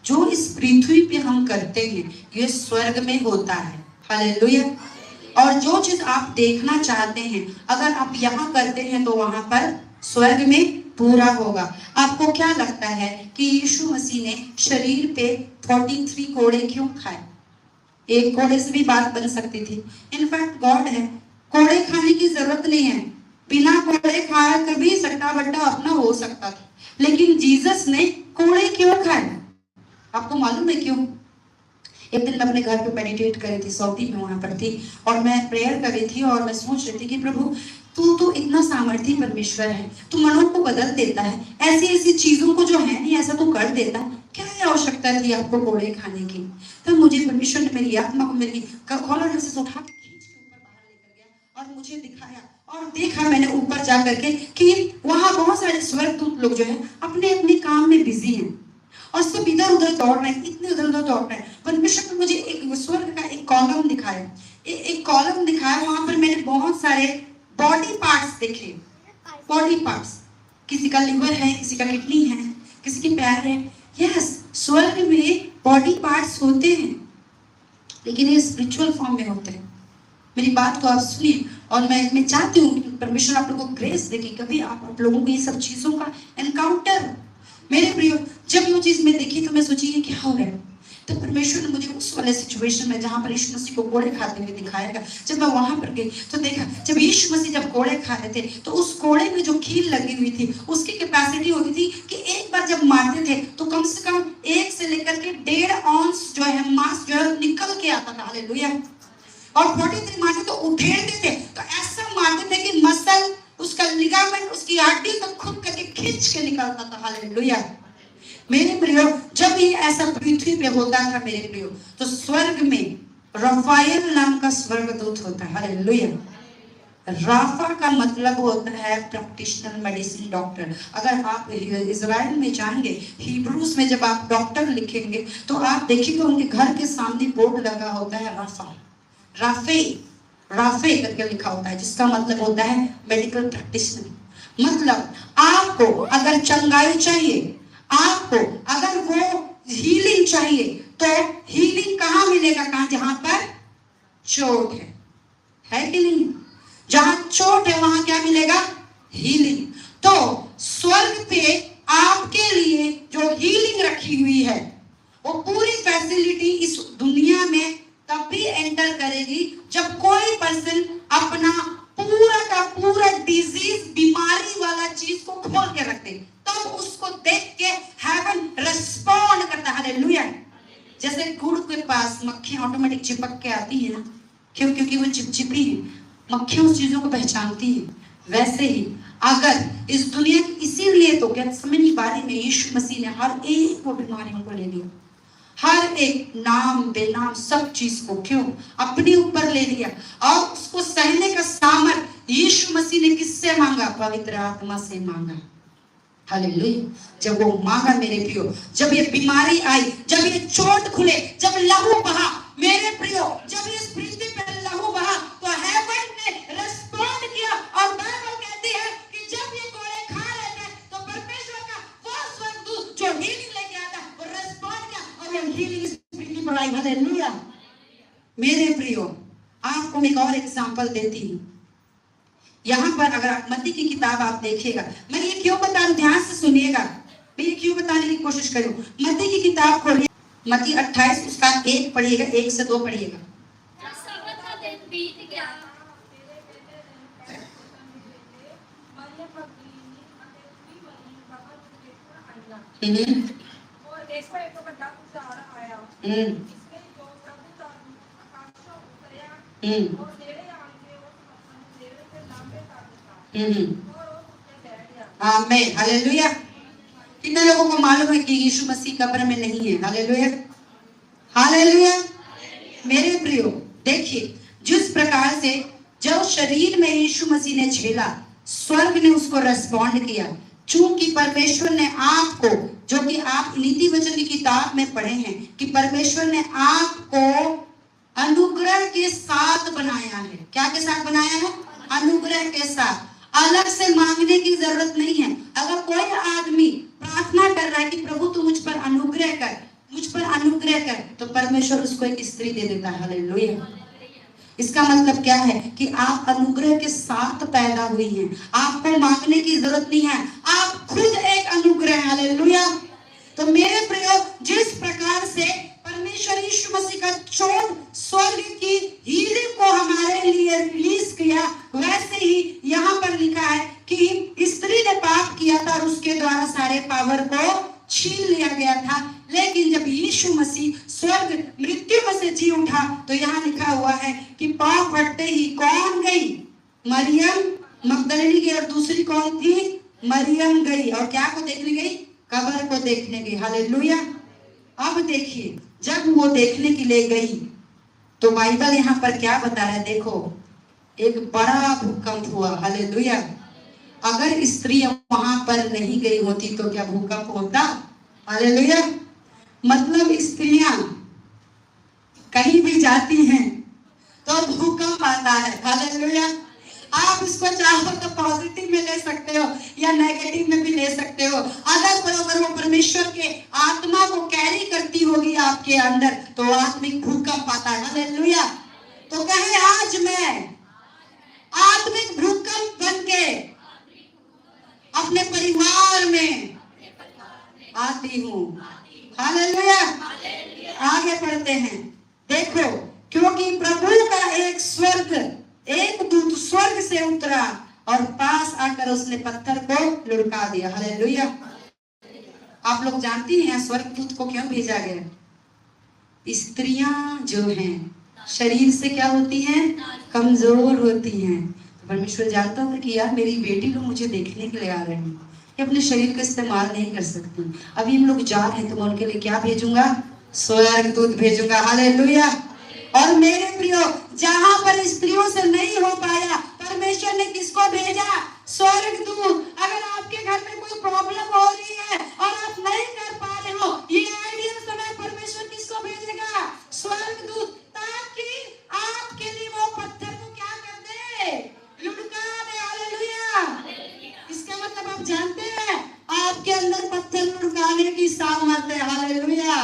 जो इस पृथ्वी पे हम करते हैं, ये स्वर्ग में होता है। हालेलुया। और जो चीज आप देखना चाहते हैं, अगर आप यहाँ करते हैं तो वहां पर स्वर्ग में पूरा होगा। आपको क्या लगता है कि यीशु मसीह ने शरीर पे 43 कोड़े क्यों खाए? एक कोड़े से भी बात बन सकती थी। इनफैक्ट गॉड है, कोड़े खाने की जरूरत नहीं है। बिना कोड़े खाया कभी सट्टा बट्टा अपना हो सकता था, लेकिन जीसस ने कोड़े क्यों खाए? आपको मालूम है क्यों? एक दिन मैं अपने घर पे मेडिटेट कर रही थी, सऊदी में वहां पर थी, और मैं प्रेयर कर रही थी, और मैं सोच रही थी कि प्रभु तू तो इतना सामर्थ्य परमेश्वर है, तू मनों को बदल देता है, ऐसी ऐसी चीजों को जो है नहीं ऐसा तू कर देता है, क्या आवश्यकता थी आपको कोड़े खाने की? तब मुझे परमेश्वर ने मेरी आत्मा को मेरी कॉलर से उठा के खींच के ऊपर बाहर लेकर गया और मुझे दिखाया, और देखा मैंने ऊपर जा करके कि वहां बहुत सारे स्वर्गदूत लोग जो है अपने अपने काम में बिजी हैं, और सब इधर उधर दौड़ रहे हैं, इतने इधर उधर दौड़ रहे हैं। परमेश्वर ने मुझे एक स्वर्ग का एक कॉलम दिखाया, एक कॉलम दिखाया, वहां पर मैंने बहुत सारे बॉडी पार्ट्स देखे। बॉडी पार्ट्स, किसी का लिवर है, किसी का किडनी है, किसी के पैर है। यस, स्वर्ग में बॉडी पार्ट्स होते हैं, लेकिन ये स्पिरिचुअल फॉर्म में होते हैं। मेरी बात को आप सुनिए, और मैं चाहती हूँ कि परमेश्वर आप लोगों को ग्रेस दे कि कभी आप लोगों को ये सब चीजों का एनकाउंटर। मेरे प्रियो, जब वो चीज मैं देखी तो मैं सोची ये क्या हो रहा है। तो परमेश्वर ने मुझे उस वाले सिचुएशन में जहां पर यीशु मसीह को कोड़े खाते हुए दिखाएगा, जब मैं वहां पर गई तो देखा, जब यीशु मसीह जब कोड़े खा रहे थे तो उस कोड़े में जो कील लगी हुई थी उसकी कैपेसिटी होती थी कि एक बार जब मारते थे तो कम से कम 1 से लेकर के 1.5 औंस जो है मांस जो है निकल के आता था। हालेलुया। और 43 मारते तो उठेड़ते थे, तो ऐसा मारते थे कि मसल, उसका लिगामेंट, उसकी हड्डी तक खुद करके खींच के निकलता था। हालेलुया। मेरे प्रियो, जब ये ऐसा पृथ्वी पे होता था मेरे प्रियो, तो स्वर्ग में रफाएल नाम का स्वर्गदूत होता है। हालेलुया। राफा का मतलब होता है प्रैक्टिशनर, मेडिसिन, डॉक्टर। अगर आप इजराइल में जाएंगे, हिब्रूज में जब आप डॉक्टर लिखेंगे तो आप देखिएगा उनके घर के सामने बोर्ड लगा होता है राफा, राफे, राफे करके लिखा होता है, जिसका मतलब होता है मेडिकल प्रैक्टिशनर। मतलब आपको अगर चंगाई चाहिए, आपको अगर वो हीलिंग चाहिए, तो हीलिंग कहाँ मिलेगा? कहाँ? जहां पर चोट है कि नहीं? जहां चोट है वहां क्या मिलेगा? हीलिंग। तो स्वर्ग पे आपके लिए जो हीलिंग रखी हुई है, वो पूरी फैसिलिटी इस दुनिया में तभी एंटर करेगी जब कोई पर्सन अपना पूरा का पूरा डिजीज, बीमारी वाला चीज को खोल के रख दे, तब उसको देख के हेवन रिस्पॉन्ड करता है। हालेलुया। जैसे गुड़ के पास मक्खियां ऑटोमेटिक चिपक के आती है ना, क्यों? क्योंकि वो चिपचिपी है, मक्खियां उस चीजों को पहचानती है। वैसे ही अगर इस दुनिया की, इसीलिए तो गेत्सेमनी बारी में यीशु मसीह ने हर एक वो बीमारियों को ले लिया, हर एक नाम बेनाम सब चीज को, क्यों? अपने ऊपर ले लिया, और उसको सहने का सामर्थ्य यीशु मसीह ने किससे मांगा? पवित्र आत्मा से मांगा। हालेलुया। जब वो मांगा मेरे प्रियो, जब ये बीमारी आई, जब ये चोट खुले, जब लहू बहा मेरे प्रियो, जब इस पृथ्वी पर लहू बहा, तो हेवन ने रिस्पॉन्ड किया। और बाइबल कहती है एग्जाम्पल देती हूँ। यहाँ पर अगर आप मत्ती की किताब आप देखिएगा, मैं ये क्यों बता रही हूं, ध्यान से सुनिएगा, मैं ये क्यों बताने की कोशिश करूं। मत्ती की किताब खोलिए, मत्ती 28 उसका 1 पढ़िएगा, 1 से 2 पढ़िएगा। जब सबत का दिन बीत गया हम्म और देखो एक बड़ा उजाड़ आया हम्म इसमें जो प्रभु का आकाशों उतरया हम्म और नेड़े आके उस पत्थर नेड़े से लांबे कर दिया हम्म और उस उत्ते बैठ गया। आमीन, हालेलुया। कितने लोगों को मालूम है कि यीशु मसीह कब्र में नहीं है? Hallelujah, hallelujah. मेरे प्रियो, देखिए जिस प्रकार से जो शरीर में यीशु मसीह ने झेला, स्वर्ग ने उसको रेस्पॉन्ड किया। चूंकि परमेश्वर ने आपको, जो कि आप नीति वचन की किताब में पढ़े हैं कि परमेश्वर ने आपको अनुग्रह के साथ बनाया है। क्या के साथ बनाया है? अनुग्रह के साथ। अलग से मांगने की जरूरत नहीं है। अगर कोई आदमी प्रार्थना कर रहा है कि प्रभु तू मुझ पर अनुग्रह कर, मुझ पर अनुग्रह कर, तो परमेश्वर उसको एक स्त्री दे देता है। हालेलुया। इसका मतलब क्या है कि आप अनुग्रह के साथ पैदा हुई हैं। आपको मांगने की जरूरत नहीं है, आप खुद एक अनुग्रह हैं। हालेलुया। तो मेरे प्रियो, जिस प्रकार से परमेश्वर यीशु मसीह का चोट स्वर्ग की हीलिंग को हमारे लिए रिलीज किया, वैसे ही यहाँ पर लिखा है कि स्त्री ने पाप किया था और उसके द्वारा सारे पावर को छीन लिया गया था। लेकिन जब यीशु मसीह स्वर्ग मृत्यु में से जी उठा, तो यहाँ लिखा हुआ है कि पाँव फटते ही कौन गई? मरियम मगदलिनी गई, और दूसरी कौन थी? मरियम गई। और क्या को देखने गई? कब्र को देखने गई। हालेलुया। अब देखिए, जब वो देखने के लिए गई, तो बाइबल यहाँ पर क्या बता रहा है? देखो, एक बड़ा भूकंप हुआ। हालेलुया। अगर स्त्री वहां पर नहीं गई होती तो क्या भूकंप होता? हालेलुया। मतलब स्त्रियां कहीं भी जाती हैं तो भूकंप आता है। हालेलुया। आप इसको चाहो तो पॉजिटिव में ले सकते हो या नेगेटिव में भी ले सकते हो। अगर वो परमेश्वर के आत्मा को कैरी करती होगी आपके अंदर, तो आत्मिक भूकंप आता है। हालेलुया। तो कहे आज मैं आत्मिक भूकंप बन के अपने परिवार में आती हूँ। हालेलुया। आगे पढ़ते हैं। देखो, क्योंकि प्रभु का एक दूत स्वर्ग से उतरा और पास आकर उसने पत्थर को लुढ़का दिया। हालेलुया। आप लोग जानती हैं स्वर्गदूत को क्यों भेजा गया? स्त्रियां जो हैं शरीर से क्या होती हैं? कमजोर होती हैं। तो परमेश्वर जानता हूँ कि यार मेरी बेटी लोग मुझे देखने के लिए आ रहे हैं, ये अपने शरीर का इस्तेमाल नहीं कर सकती, अभी हम लोग जा रहे हैं, तो मैं उनके लिए क्या भेजूंगा? स्वर्गदूत भेजूंगा। हालेलुया। और मेरे प्रियो, जहां पर स्त्रियों से नहीं हो पाया, परमेश्वर ने किसको भेजा? स्वर्गदूत। अगर आपके घर में कोई प्रॉब्लम हो रही है और आप नहीं कर पा रहे हो, ये आइडियल समय परमेश्वर किसको भेजेगा? स्वर्गदूत। ताकि आपके लिए वो पत्थर को क्या कर दे? लुढ़का दे। हालेलुया। इसका मतलब आप जानते हैं आपके अंदर पत्थर लुढ़काने की सामर्थ है। हालेलुया।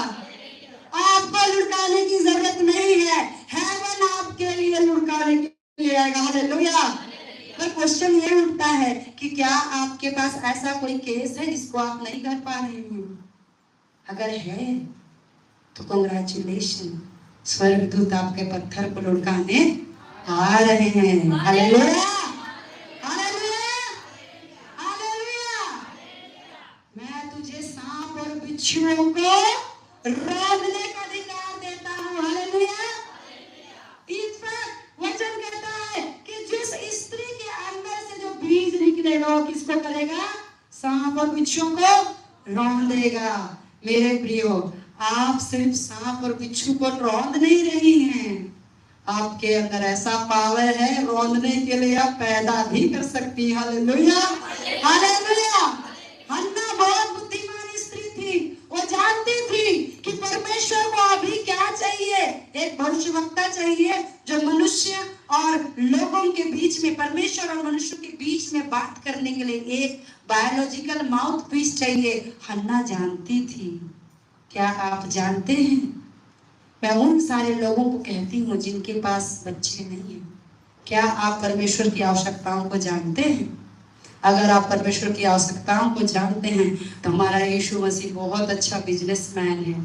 आपको लुढ़काने की जरूरत नहीं है, हेवन आपके लिए लुढ़काने के लिए आएगा। हालेलुया। पर क्वेश्चन ये उठता है कि क्या आपके पास ऐसा कोई केस है जिसको आप नहीं कर पा रहे हैं? अगर है तो कांग्रेचुलेशन, स्वर्गदूत आपके पत्थर को लुढ़काने आ रहे हैं। हालेलुया। हालेलुया। हालेलुया। मैं तुझे सांप और बिच्छुओं को रौंदने का अधिकार देता हूँ। हालेलुया। इनफैक्ट वचन कहता है कि जिस स्त्री के अंदर से जो बीज निकलेगा वो किसको करेगा? सांप और बिच्छुओं को रौंदेगा। मेरे प्रियो, आप सिर्फ सांप और बिच्छू को रौंद नहीं रही हैं, आपके अंदर ऐसा पावर है रौंदने के लिए आप पैदा भी कर सकती हैं। हालेलुया। हालेलुया। हन्ना बहुत बुद्धिमान स्त्री थी, वो जानती थी कि परमेश्वर को अभी क्या चाहिए? एक भविष्यवक्ता चाहिए जो मनुष्य और लोगों के बीच में, परमेश्वर और मनुष्य के बीच में बात करने के लिए एक बायोलॉजिकल माउथ पीस चाहिए। हन्ना जानती थी। क्या आप जानते हैं, मैं उन सारे लोगों को कहती हूँ जिनके पास बच्चे नहीं हैं, क्या आप परमेश्वर की आवश्यकताओं को जानते हैं? अगर आप परमेश्वर की आवश्यकताओं को जानते हैं तो हमारा यीशु मसीह बहुत अच्छा बिजनेसमैन है,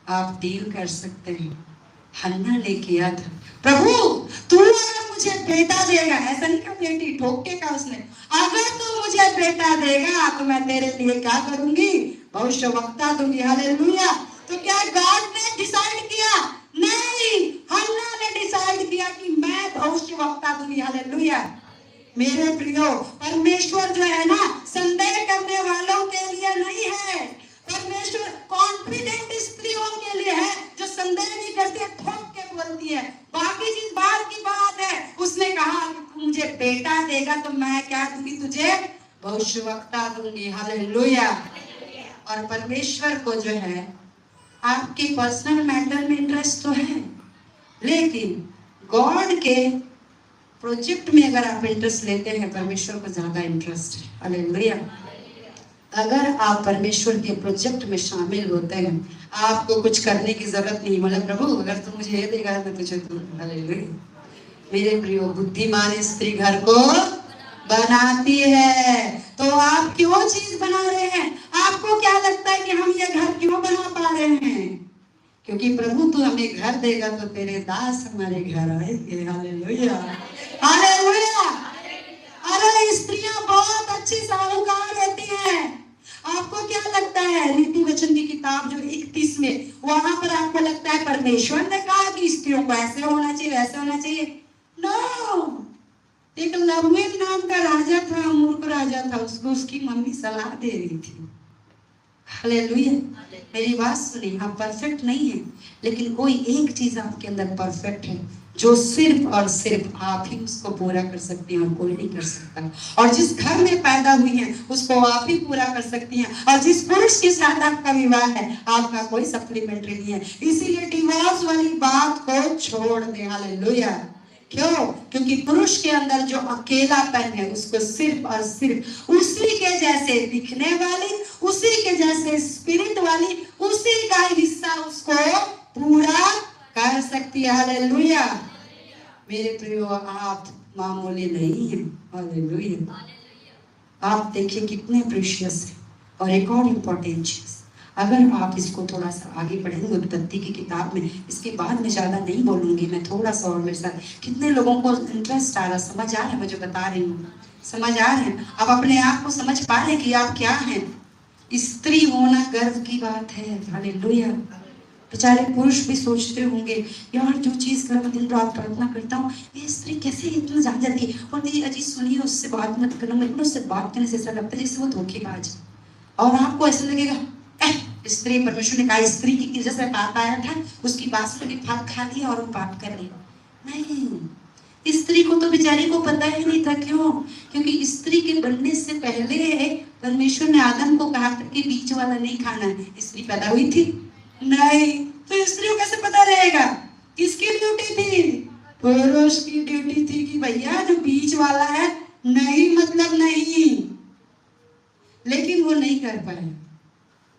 आप डील कर सकते हैं। हन्ना ने किया था, प्रभु तू अगर मुझे बेटा देगा, ऐसा नहीं कहा बेटी, ठोक के कहा उसने, अगर तू मुझे बेटा देगा तो मैं तेरे लिए क्या करूंगी, भविष्यवक्ता दूंगी। हालेलुया। तो क्या गॉड ने डिसाइड किया? नहीं, हन्ना ने डिसाइड किया कि मैं भविष्यवक्ता दूंगी। हालेलुया। मेरे प्रियो, परमेश्वर जो है ना, संदेह करने वालों के लिए नहीं है। परमेश्वर कॉन्फिडेंट स्त्रियों के लिए है, जो संदेह नहीं करती, ठोक के बोलती है। बाकी चीज बात की बात है। उसने कहा कि तू मुझे बेटा देगा तो मैं क्या दूंगी तुझे, भविष्यवक्ता दूंगी। हालेलुया। और परमेश्वर को जो है आपके पर्सनल मैटर में इंटरेस्ट तो है, लेकिन गॉड के प्रोजेक्ट में अगर आप इंटरेस्ट लेते हैं, परमेश्वर को ज्यादा इंटरेस्ट है। हालेलुया। अगर आप परमेश्वर के प्रोजेक्ट में शामिल होते हैं, आपको कुछ करने की जरूरत नहीं। मतलब प्रभु अगर तू मुझे ये देगा मैं तुझे दूंगा। हालेलुया। मेरे प्रियो, बुद्धिमान स्त्री घर को बनाती है। तो आप क्यों चीज बना रहे हैं? आपको क्या लगता है कि हम ये घर क्यों बना पा रहे हैं? क्योंकि प्रभु तू हमें घर देगा तो तेरे दास हमारे घर आएंगे। हालेलुया। हालेलुया। अरे स्त्रियां बहुत अच्छी साहूकार रहती हैं। आपको क्या लगता है रीति वचन की किताब जो 31 में, वहां पर आपको लगता है परमेश्वर ने कहा कि स्त्रियों को ऐसे होना चाहिए वैसे होना चाहिए? नो। एक लमुएल नाम का राजा था, मूर्ख राजा था, उसको उसकी मम्मी सलाह दे रही थी। हालेलुया। मेरी बात सुनिए, आप परफेक्ट नहीं है, लेकिन कोई एक चीज आपके अंदर परफेक्ट है, जो सिर्फ और सिर्फ आप ही उसको पूरा कर सकती हैं और कोई नहीं कर सकता। और जिस घर में पैदा हुई हैं उसको आप ही पूरा कर सकती हैं। और जिस पुरुष के साथ आपका विवाह है, आपका कोई सप्लीमेंट्री नहीं है। इसीलिए डिवोर्स वाली बात को छोड़ दे। हालेलुया। क्यों? क्योंकि पुरुष के अंदर जो अकेलापन है, उसको सिर्फ और सिर्फ उसी के जैसे दिखने वाली, उसी के जैसे स्पिरिट वाली, उसी का हिस्सा उसको पूरा कर सकती है। हालेलुया। मेरे प्रियो, आप मामूली नहीं हैं। हालेलुया। आप देखिए कितने प्रीशियस है। और एक और इम्पोर्टेंट चीज, अगर आप इसको थोड़ा सा आगे पढ़ेंगे उत्पत्ति की किताब में, इसके बाद मैं ज्यादा नहीं बोलूंगी, मैं थोड़ा सा और मेरे साथ कितने लोगों को इंटरेस्ट आ रहा, समझ आ रहा है मैं जो बता रही हूँ, समझ आ रहे हैं? आप अपने आप को समझ पा रहे हैं कि आप क्या हैं? स्त्री होना गर्व की बात है। हालेलुया। बेचारे पुरुष भी सोचते होंगे, यार जो चीज कर मैं दिन रात प्रार्थना करता हूँ, ये स्त्री कैसे इतना जान जाती है? और ये अजीज सुनिए, उससे बात मत करना, मेरे को उससे बात करने से ऐसा लगता है जैसे वो धोखेबाज है। और आपको ऐसा लगेगा स्त्री, परमेश्वर ने कहा स्त्री की वजह से पाप आया था, उसकी बात सुन के पाप खा लिया और वो पाप कर लिया। नहीं, स्त्री को तो बेचारी को पता ही नहीं था। क्यों? क्योंकि स्त्री के बनने से पहले परमेश्वर ने आदम को कहा था कि बीच वाला नहीं खाना है। स्त्री पैदा हुई थी नहीं, तो स्त्री को कैसे पता रहेगा? किसकी ड्यूटी थी? पुरुष की ड्यूटी थी कि भैया जो बीच वाला है नहीं, मतलब नहीं। लेकिन वो नहीं कर पाए,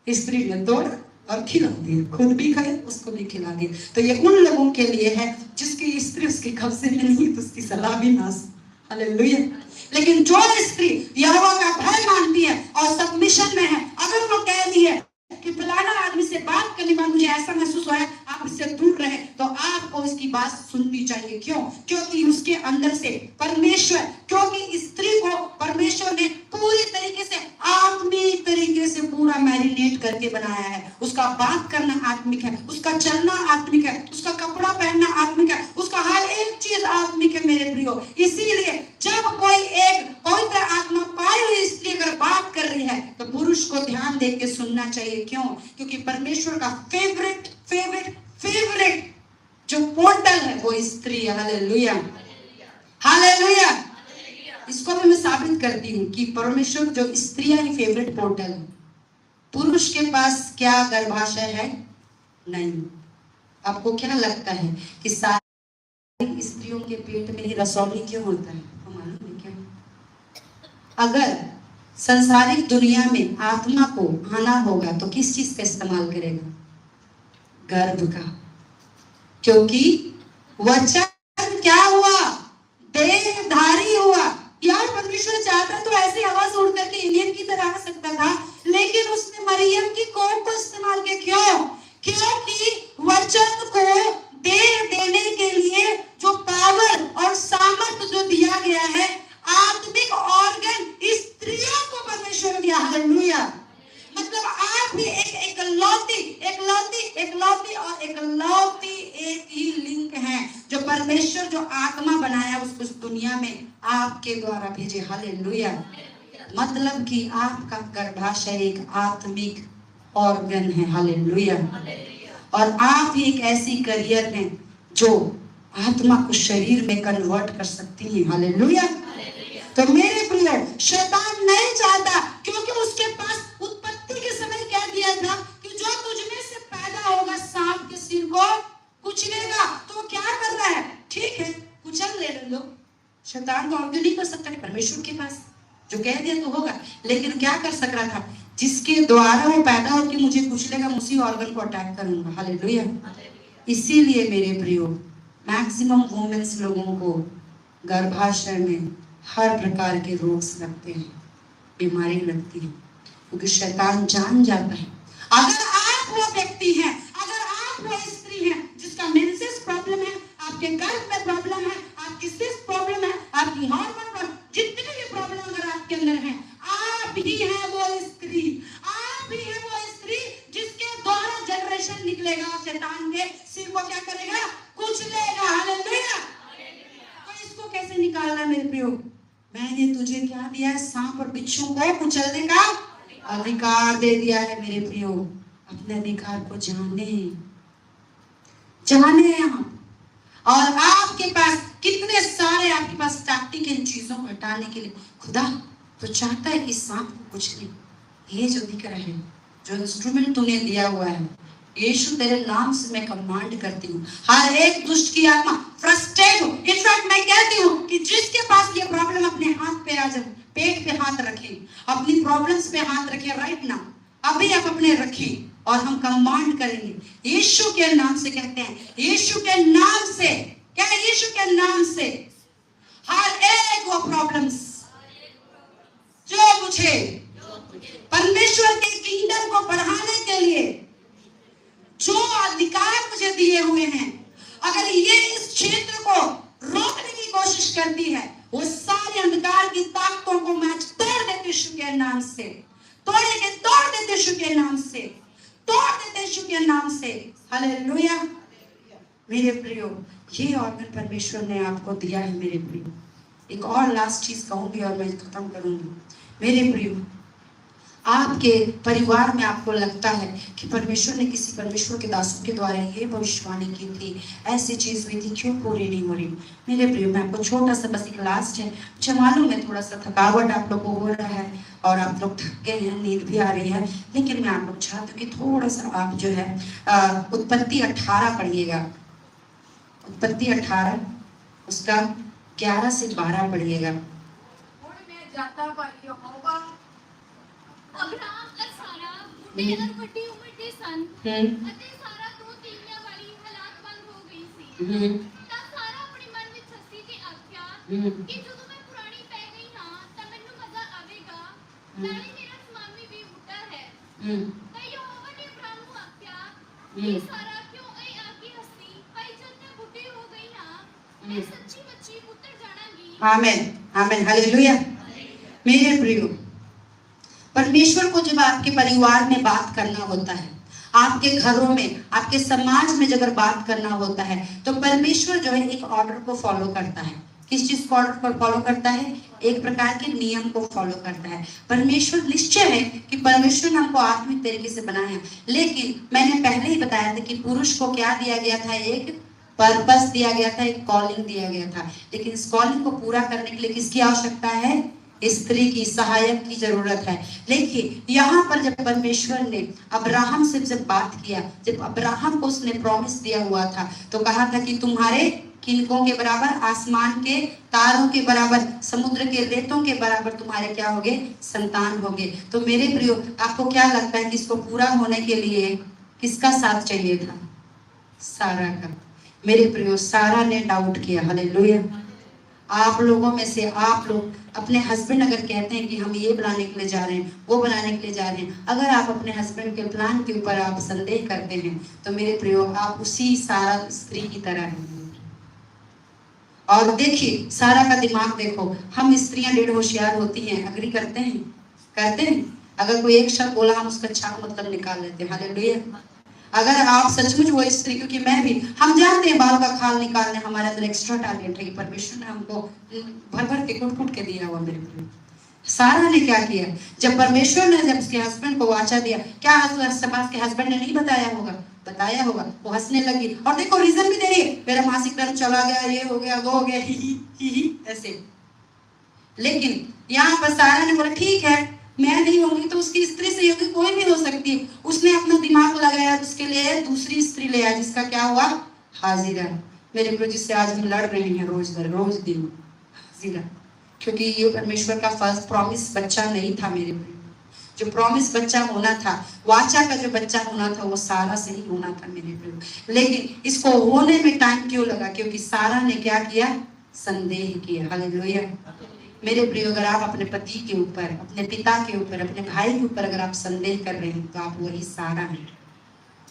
स्त्री ने तोड़ा और खिला दिया, खुद भी खाए उसको भी खिला दिया। तो ये उन लोगों के लिए है जिसकी स्त्री उसके कब्जे में नहीं तो उसकी सलाह भी ना। हालेलुया। लेकिन जो स्त्री यहोवा का भय मानती है और सबमिशन में है, अगर वो कह रही है कि फलाना आदमी से बात करने में मुझे ऐसा महसूस हो रहा है, आप इससे दूर रहे, तो आपको उसकी बात सुननी चाहिए। क्यों? क्योंकि उसके अंदर से परमेश्वर, क्योंकि स्त्री को परमेश्वर ने पूरी तरीके से आत्मिक तरीके से पूरा मैरिनेट करके बनाया है। उसका बात करना आत्मिक है, उसका चलना आत्मिक है, उसका कपड़ा पहनना आत्मिक है, उसका हर एक चीज आत्मिक है। मेरे प्रियो, इसीलिए जब कोई एक पवित्र आत्मा पाई हुई स्त्री अगर बात कर रही है तो पुरुष को ध्यान दे के सुनना चाहिए। क्यों? क्योंकि परमेश्वर का फेवरेट फेवरेट फेवरेट जो पोर्टल है वो स्त्री है। हालेलुया। हालेलुया। इसको भी मैं साबित करती हूँ कि परमेश्वर जो स्त्रियां ही फेवरेट पोर्टल है। पुरुष के पास क्या गर्भाशय है? नहीं। आपको क्या लगता है कि सारी स्त्रियों के पेट में ही रसौली क्यों होता है? मालूम है क्या? अगर संसारिक दुनिया में आत्मा को आना होगा तो किस चीज का इस्तेमाल करेगा? गर्भ का। क्योंकि वचन क्या हुआ? दुनिया में आपके द्वारा भेजे। हालेलुया। मतलब कि आपका गर्भाशय एक आत्मिक ऑर्गन है। हालेलुया। और आप ही एक ऐसी करियर हैं जो आत्मा को शरीर में कन्वर्ट कर सकती हैं। हालेलुया। तो मेरे प्रियो, शैतान नहीं चाहता, क्योंकि उसके पास उत्पत्ति के समय क्या दिया था कि जो तुझमें से पैदा होगा सांप के सिर को कुचलेगा। तो वो क्या कर रहा है? ठीक है, कुचल ले लो। शैतान तो और नहीं कर सकता, परमेश्वर के पास जो कह दिया तो होगा। लेकिन क्या कर सक रहा था? जिसके द्वारा वो पैदा होकर मुझे कुचलेगा, उसी ऑर्गन को अटैक करूंगा। हालेलुया। इसीलिए मेरे प्रियो, मैक्सिमम वुमेन्स लोगों को गर्भाशय में हर प्रकार के रोग लगते हैं, बीमारी लगती है, क्योंकि शैतान जान जाता है अगर आप वो व्यक्ति हैं, अगर आप वो स्त्री हैं जिसका मेंसेस प्रॉब्लम है, आपके गर्भ में प्रॉब्लम है, आपकी सिस्ट प्रॉब्लम है, आपकी हार्मोन प्रॉब्लम, जितनी भी प्रॉब्लम अगर आपके अंदर है, आप ही हैं वो स्त्री, आप ही हैं वो स्त्री जिसके द्वारा जनरेशन निकलेगा। शैतान के सिर को क्या करेगा? कुचलेगा। हालेलुया। तो इसको कैसे निकालना मेरे प्रियो? मैंने तुझे क्या दिया है? सांप और बिच्छू को कुचलने का अधिकार दे दिया है मेरे प्रियो। अपने अधिकार को जाने आप। और आपके पास कितने सारे आपके पास टैक्टिक इन चीजों को हटाने के लिए। खुदा तो चाहता है कि सांप को कुचले। ये जो दिख रहा है, जो इंस्ट्रूमेंट तूने दिया हुआ है, यीशु तेरे नाम से मैं कमांड करती हूँ, हर एक दुष्ट की आत्मा फ्रस्ट्रेट हो। इनफैक्ट मैं कहती हूँ कि जिसके पास ये प्रॉब्लम अपने हाथ पे आ जाए, पेट पे हाथ रखे, अपनी प्रॉब्लम्स पे हाथ रखे राइट नाउ, अभी आप अपने रखें और हम कमांड करेंगे यीशु के नाम से। कहते हैं यीशु के नाम से, क्या यीशु के नाम से हर एक वो प्रॉब्लम्स जो मुझे परमेश्वर के किंगडम को बढ़ाने के लिए जो अधिकार मुझे दिए हुए हैं, अगर ये इस क्षेत्र को रोकने की कोशिश करती है, वो सारे अंधकार की ताकतों को मैं तोड़ देती यीशु के नाम से, तोड़ देते यीशु के नाम से, तोड़ देते यीशु के नाम से। हालेलुया। मेरे प्रियो, ये ऑर्गन परमेश्वर ने आपको दिया है मेरे प्रियो। एक और लास्ट चीज कहूंगी और मैं खत्म करूंगी। मेरे प्रियो, आपके परिवार में आपको लगता है कि परमेश्वर ने किसी परमेश्वर के दासों के द्वारा ये भविष्यवाणी की थी, ऐसी चीज हुई थी, क्यों पूरी नहीं हो रही? मेरे प्रियो, मैं आपको छोटा सा बस एक लास्ट है, मुझे मालूम है थोड़ा सा थकावट आप लोग को हो रहा है और आप लोग थक गए हैं, नींद भी आ रही है, लेकिन मैं आप लोग चाहती हूँ कि थोड़ा सा आप जो है उत्पत्ति 18 पढ़िएगा। उत्पत्ति 18 उसका 11 से 12 पढ़िएगा। ਅਬਰਾਮ ਅਤੇ ਸਾਰਾ ਬੁੱਢੇ ਅਤੇ ਵੱਡੀ ਉਮਰ ਦੇ ਸਨ ਅਤੇ ਸਾਰਾ ਦੋ ਤੀਵੀਆਂ ਵਾਲੀ ਹਾਲਾਤਮੰਦ ਹੋ ਗਈ ਸੀ। ਤਾਂ ਸਾਰਾ ਆਪਣੇ ਮਨ ਵਿੱਚ ਹੱਸੀ ਤੇ ਆਖਿਆ ਕਿ ਜਦੋਂ ਮੈਂ ਪੁਰਾਣੀ ਪੈ ਗਈ ਹਾਂ ਤਾਂ ਮੈਨੂੰ ਮਜ਼ਾ ਆਵੇਗਾ, ਨਾਲੇ ਮੇਰਾ ਸਵਾਮੀ ਵੀ ਬੁੱਢਾ ਹੈ। ਤਾਂ ਯਹੋਵਾ ਨੇ ਅਬਰਾਮ ਨੂੰ ਆਖਿਆ ਕਿ ਸਾਰਾ ਕਿਉਂ ਇਹ ਆਖੀ ਹੱਸੀ, ਭਾਈ ਜਦ ਮੈਂ ਬੁੱਢੀ ਹੋ ਗਈ ਹਾਂ ਮੈਂ ਸੱਚੀ ਬੱਚੀ ਪੁੱਤਰ ਜਾਣਾਂਗੀ। आमेन, आमेन, हालेलुया। मेरे प्रियो, परमेश्वर को जब आपके परिवार में बात करना होता है, आपके घरों में, आपके समाज में जब बात करना होता है, तो परमेश्वर जो है एक ऑर्डर को फॉलो करता है। किस चीज को ऑर्डर को फॉलो करता है? एक प्रकार के नियम को फॉलो करता है। परमेश्वर निश्चय है कि परमेश्वर ने हमको आत्मिक तरीके से बनाया है, लेकिन मैंने पहले ही बताया था कि पुरुष को क्या दिया गया था? एक पर्पस दिया गया था, एक कॉलिंग दिया गया था। लेकिन इस कॉलिंग को पूरा करने के लिए किसकी आवश्यकता है? स्त्री की, सहायक की जरूरत है। लेकिन यहाँ पर जब परमेश्वर ने अब्राहम से जब बात किया, जब अब्राहम को उसने प्रॉमिस दिया हुआ था, तो कहा था कि तुम्हारे किनकों के बराबर, आसमान के तारों के बराबर, समुद्र के रेतों के बराबर तुम्हारे क्या होंगे? संतान होंगे। तो मेरे प्रियो, आपको क्या लगता है कि इसको पूरा होने के लिए किसका साथ चाहिए था? सारा का। मेरे प्रियो, सारा ने डाउट किया। हालेलुया। आप लोगों में से आप लोग अपने हस्बैंड अगर कहते हैं कि हम ये बनाने के लिए जा रहे हैं, वो बनाने के लिए जा रहे हैं, अगर आप अपने हस्बैंड के प्लान के ऊपर आप संदेह करते हैं, तो मेरे प्रियो, आप उसी सारा स्त्री की तरह हैं। और देखिए, सारा का दिमाग देखो, हम स्त्रियां डेढ़ होशियार होती हैं, अग्री करते हैं? करते हैं। अगर कोई एक शब्द बोला, हम उसका छाप मतलब निकाल लेते हैं। हालेलुया। अगर आप सचमुच वो स्त्री, क्योंकि मैं भी, हम जानते हैं बाल का खाल निकालने हमारे अंदर एक्स्ट्रा टैलेंट है, परमेश्वर ने हमको भर भर के कुट कुट के दिया हुआ। मेरे प्रिय, सारा ने क्या किया, जब परमेश्वर ने जब उसके हस्बैंड को वाचा दिया, क्या समाज के हस्बैंड ने नहीं बताया होगा, बताया होगा, वो हंसने लगी और देखो रीजन भी दे रही है, मेरा मासिक धर्म चला गया, ये हो गया, वो हो गया, ही ऐसे। लेकिन यहाँ पर सारा ने बोला ठीक है, मैं नहीं होंगी तो उसकी स्त्री से होगी, कोई भी हो सकती है। उसने अपना दिमाग लगाया, उसके लिए दूसरी स्त्री ले आया, जिसका क्या हुआ, हाजिरा। मेरे प्रभु, जिससे आज हम लड़ रहे हैं रोज दिन, हाजिरा, क्योंकि ये परमेश्वर का फर्स्ट प्रॉमिस बच्चा नहीं था। मेरे प्रभु, जो प्रॉमिस बच्चा होना था, वाचा का जो बच्चा होना था, वो सारा से ही होना था। मेरे प्रभु, लेकिन इसको होने में टाइम क्यों लगा, क्योंकि सारा ने क्या किया, संदेह किया। हालेलुया। मेरे प्रिय, अगर आप अपने पति के ऊपर, अपने पिता के ऊपर, अपने भाई के ऊपर अगर आप संदेह कर रहे हैं, तो आप वही सारा हैं।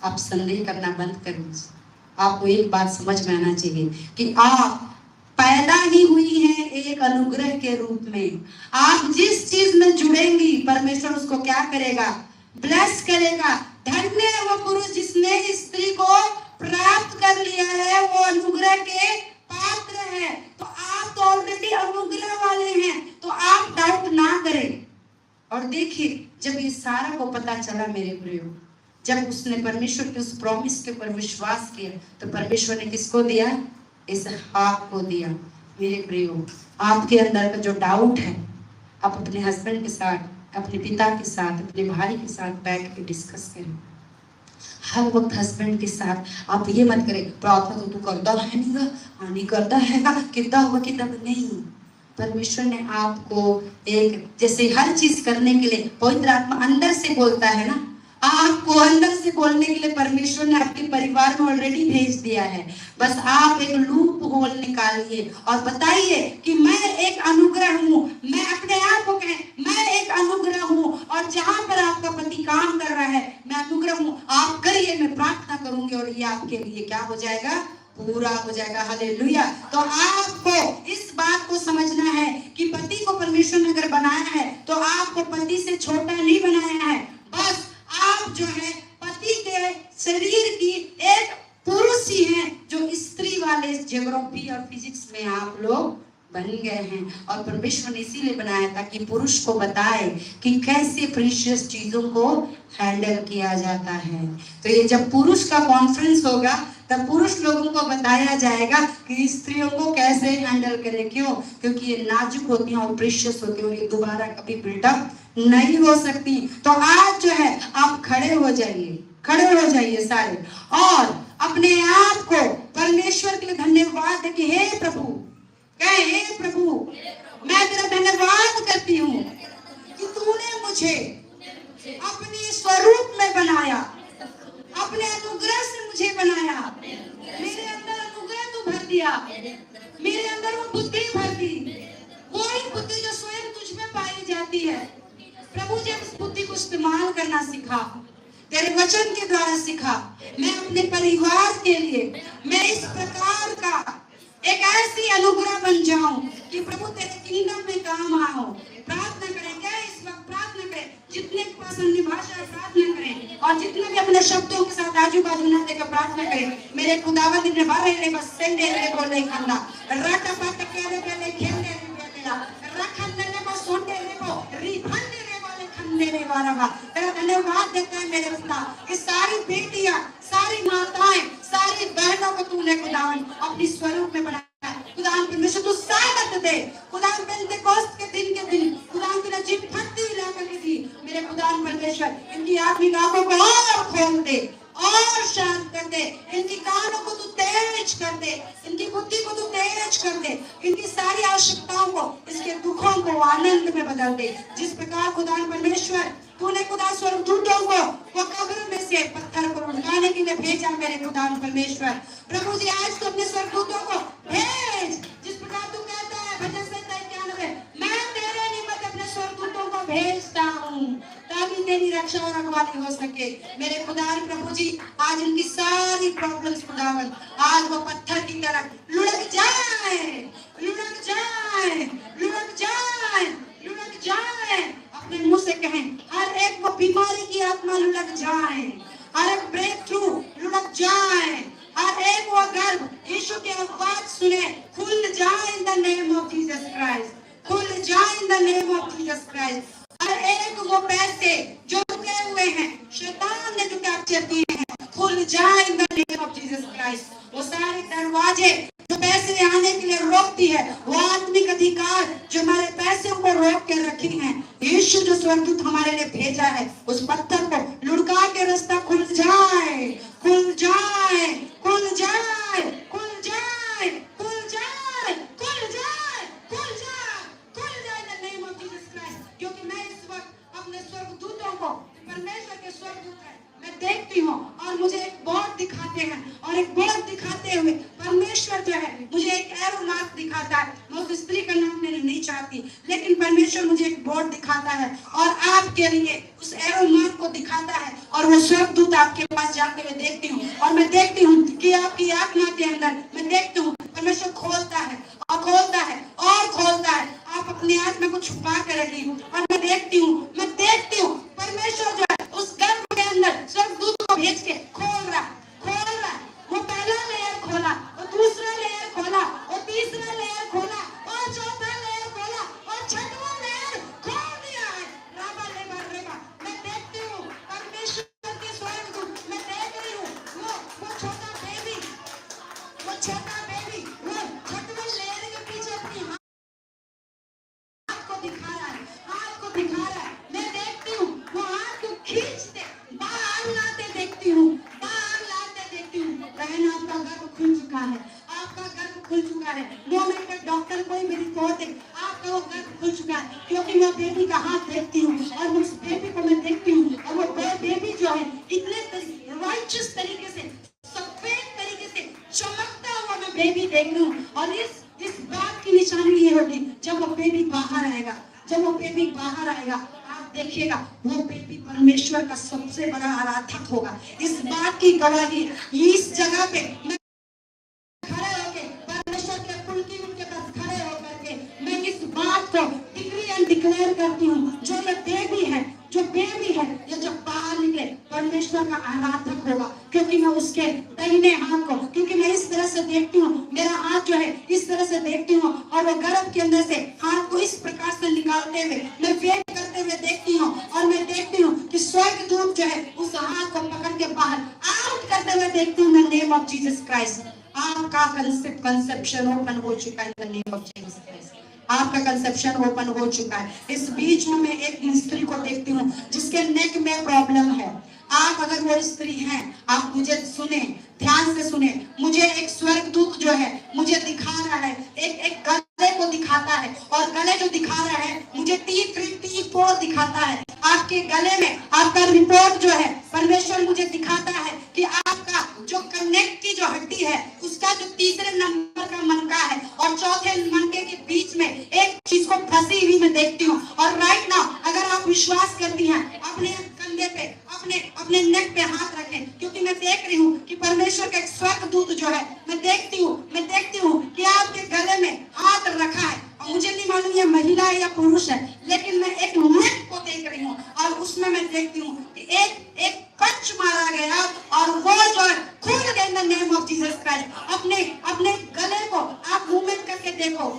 आप संदेह करना बंद कर दीजिए। आपको एक बात समझ में आना चाहिए कि आप पैदा ही हुई हैं एक अनुग्रह के रूप में। आप जिस चीज में जुड़ेंगी, परमेश्वर उसको क्या करेगा, ब्लेस करेगा। धन्य है वो पुरुष जिसने स्त्री को प्राप्त कर लिया है, वो अनुग्रह के पात्र है। तो आप तो ऑलरेडी अनुग्रह वाले हैं, तो आप डाउट ना करें। और देखिए, जब ये सारा को पता चला, मेरे प्रियो, जब उसने परमेश्वर के उस प्रॉमिस के ऊपर विश्वास किया, तो परमेश्वर ने किसको दिया, इसहाक को दिया। मेरे प्रियो, आपके अंदर का जो डाउट है, आप अपने हस्बैंड के साथ, अपने पिता के साथ, अपने भाई के साथ बैठ के डिस्कस करें। हर वक्त हस्बैंड के साथ आप ये मत करें, प्रार्थना तो तू करता है नहीं करता है, कितना हुआ कितना नहीं। परमेश्वर ने आपको एक, जैसे हर चीज करने के लिए पवित्र आत्मा अंदर से बोलता है ना, आपको अंदर से बोलने के लिए परमेश्वर ने आपके परिवार में ऑलरेडी भेज दिया है। बस आप एक लूप होल निकालिए और बताइए कि मैं एक अनुग्रह हूँ। मैं अपने आप को कहें, मैं एक अनुग्रह हूँ, और जहां पर आपका पति काम कर रहा है, मैं अनुग्रह हूँ, आप करिए, मैं प्रार्थना करूंगी और ये आपके लिए क्या हो जाएगा, पूरा हो जाएगा। हालेलुया। तो आपको इस बात को समझना है कि पति को परमेश्वर ने अगर बनाया है, तो आपको पति से छोटा नहीं बनाया है। बस आप जो है पति के शरीर की एक पुरुष ही हैं, जो स्त्री वाले ज्योग्राफी और फिजिक्स में आप लोग बन गए हैं। और परमेश्वर ने इसीलिए बनाया ताकि पुरुष को बताए कि कैसे प्रीशियस चीजों को हैंडल किया जाता है। तो ये जब पुरुष का कॉन्फ्रेंस होगा, तब पुरुष लोगों को बताया जाएगा कि स्त्रियों को कैसे हैंडल करें। क्यों? क्योंकि ये नाजुक होती हैं और प्रीशियस होती हैं और ये दोबारा कभी बिल्डअप नहीं हो सकती। तो आज जो है आप खड़े हो जाइए सारे, और अपने आप को परमेश्वर के लिए धन्यवाद दे कि हे प्रभु, कहे हे प्रभु, मैं तेरा धन्यवाद करती हूँ कि तूने मुझे अपने स्वरूप में बनाया, अपने अनुग्रह से मुझे बनाया। मेरे अंदर अनुग्रह तू भर दिया, मेरे अंदर वो बुद्धि भर दी, वही बुद्धि जो स्वयं तुझ में पाई जाती है। प्रभु जी, इस बुद्धि को इस्तेमाल करना सिखा, तेरे वचन के द्वारा सिखा। मैं अपने परिवार के लिए मैं इस प्रकार का एक ऐसी अनुग्रह बन जाऊं कि प्रभु तेरे किंगडम में काम आओ। प्रार्थना करें, क्या इस वक्त प्रार्थना करें, जितने के पास अन्य भाषा है प्रार्थना करें, और जितने भी अपने शब्दों के साथ आजू बाजू ना देकर प्रार्थना करें। मेरे खुदावंद ने बारे रे बस सेंडे रे बोले खंदा रटा पट के रे बेले खेंडे रे बेला रखंदे ने बस सोंडे रे बो रिफंडे रे बोले खंडे रे वाला। तेरा धन्यवाद देता है मेरे पिता कि सारी बेटियां, सारी माताएं, सारी बहनों को तूने खुदावन अपनी स्वरूप में बनाया। खुदावन परमेश्वर तू सामर्थ दे, खुदावन पेंटेकोस्त के दिन खुदावन तूने जिन फटती इलाका की थी, मेरे खुदावन परमेश्वर इनकी आत्मिक आंखों को और खोल दे और शांत कर दे, इनकी कानों को तू तेज कर दे, इनकी बुद्धि को तू तेज कर दे, इनकी सारी आवश्यकताओं को, इसके दुखों को आनंद में बदल दे। जिस प्रकार खुदावन परमेश्वर तूने खुदा स्वर्गदूतों को वो कब्र में से पत्थर को उठाने के लिए भेजा, मेरे खुदावन परमेश्वर प्रभु जी, आज तो अपने स्वर्गदूतों को भेज। जिस प्रकार तू कहता है भजन संहिता 91, मैं तेरे निमित्त अपने स्वर्गदूतों को भेजता हूँ ताकि तेरी रक्षा और रखवाली हो सके। मेरे खुदावन प्रभु जी, आज उनकी सारी प्रॉब्लम्स खुदावन आज वो पत्थर की तरह लुढ़क जाए, लुढ़क जाए, लुढ़क जाए, लुढ़क जाए। अपने मुंह से कहें, हर एक वो बीमारी की आत्मा लुढ़क जाए, हर एक break through the name of Jesus Christ. और एक वो पैसे जो रुके हुए हैं, शैतान ने जो कैप्चर किए हैं, खुल जाए in the name of Jesus Christ. वो सारे दरवाजे जो पैसे आने के लिए रोकती है, वो आत्मिक अधिकार जो हमारे पैसों को रोक के रखी है, यीशु जो स्वर्गदूत हमारे लिए भेजा है, उस पत्थर को लुढ़का के रास्ता खुल जाए, खुल जाए, खुल जाए, खुल जाए, खुल जाए, खुल जाए, खुल जाए, खुल जाए in the name of Jesus Christ. क्योंकि मैं इस वक्त अपने स्वर्गदूतों को, परमेश्वर के स्वर्गदूत है, मैं देखती हूँ और मुझे एक बोर्ड दिखाते हैं, और एक बोर्ड दिखाते हुए परमेश्वर जो है मुझे एक एरो मार्क दिखाता है। मैं उस स्त्री का नाम लेना नहीं चाहती, लेकिन परमेश्वर मुझे एक बोर्ड दिखाता है और आपके लिए उस एरो मार्क को दिखाता है, और वो स्वर्गदूत आपके पास जाते हुए देखती हूँ, और मैं देखती हूँ कि आपकी आत्मा के अंदर मैं देखती हूँ परमेश्वर खोलता है और खोलता है और खोलता है। आप अपनी आत्मा को छुपा कर रखी हूँ, और मैं देखती हूँ परमेश्वर जो है उस गर्भ के अंदर स्वर्गदूत को भेज के खोल रहा। वो पहला लेयर खोला, और दूसरा लेयर खोला, और तीसरा लेयर खोला, और चौथा लेयर खोला, और छठवां लेयर खोल दिया है। राबा लेबा रेबा, मैं देखती हूँ परमेश्वर के स्वर्गदूत, मैं देख रही हूँ वो छोटा बेबी, वो छठवां लेयर के पीछे अपनी हाथ को दिखा रहा है, मैं देखती हूँ वो हाथ को खींचते बाहर लाते देखती हूँ। बहन, आपका गर्भ खुल चुका है, आपका गर्भ खुल चुका है। 2 मिनट में डॉक्टर कोई भी रिपोर्ट दे, आपका वो गर्भ खुल चुका है, क्योंकि मैं बेबी का हाथ देखती हूँ, और उस बेबी को मैं देखती हूँ, और वो बेबी जो है इतने राइचस तरीके से, सफेद तरीके से चमकता हुआ मैं बेबी देख रही हूँ। और इस बात की निशानी ये होगी जब वो बेबी बाहर आएगा, आप देखिएगा वो बेबी परमेश्वर का सबसे बड़ा आराधक होगा। इस बात की गवाही इस जगह पे मैं खड़े होके, परमेश्वर के पुलकित के पास खड़े होकर के मैं इस बात को डिक्री एंड डिक्लेयर करती हूँ, जो ये बेबी है, ये जब बाहर निकले परमेश्वर का आराधक होगा, क्योंकि मैं उसके दाहिने हाथ को, क्योंकि मैं इस तरह से देखती हूँ, मेरा हाथ जो है इस तरह से देखती हूँ, और वो गर्भ के अंदर से हाथ को इस प्रकार से निकालते हुए मैं वेट करते हुए देखती हूँ, और मैं देखती हूँ कि स्वर्गदूत जो है उस हाथ को पकड़ के बाहर आउट करते हुए देखती हूँ इन the name of Jesus Christ. आपका कंसेप्शन ओपन हो चुका है इन the name of Jesus Christ. आपका कंसेप्शन ओपन हो चुका है। इस बीच में मैं एक स्त्री को देखती हूँ जिसके नेक में प्रॉब्लम है। आप अगर वो स्त्री हैं, आप मुझे सुने, ध्यान से सुने। मुझे एक स्वर्गदूत जो है मुझे दिखा रहा है, एक गले को दिखाता है, और गले जो दिखा रहा है मुझे T3T4 दिखाता है। आपके गले में आपका रिपोर्ट जो है परमेश्वर मुझे दिखाता है कि आपका जो कनेक्ट की जो हड्डी है उसका जो तीसरे नंबर का मनका है और चौथे मनके के बीच में एक चीज को फंसी हुई मैं देखती हूँ। और राइट नाउ अगर आप विश्वास करती हैं, अपने कंधे पे, अपने नेक पे हाथ रखें, क्योंकि मैं देख रही हूँ कि परमेश्वर का एक स्वर्गदूत जो है मैं देखती हूँ कि आपके गले में हाथ रखा है। और मुझे नहीं मालूम ये महिला है या पुरुष है, लेकिन मैं एक नेक को देख रही हूँ, और उसमें मैं देखती हूँ कि एक पंच मारा गया, और वो जो है खुल गया इन the name of Jesus Christ. अपने गले को आप मूवमेंट करके देखो,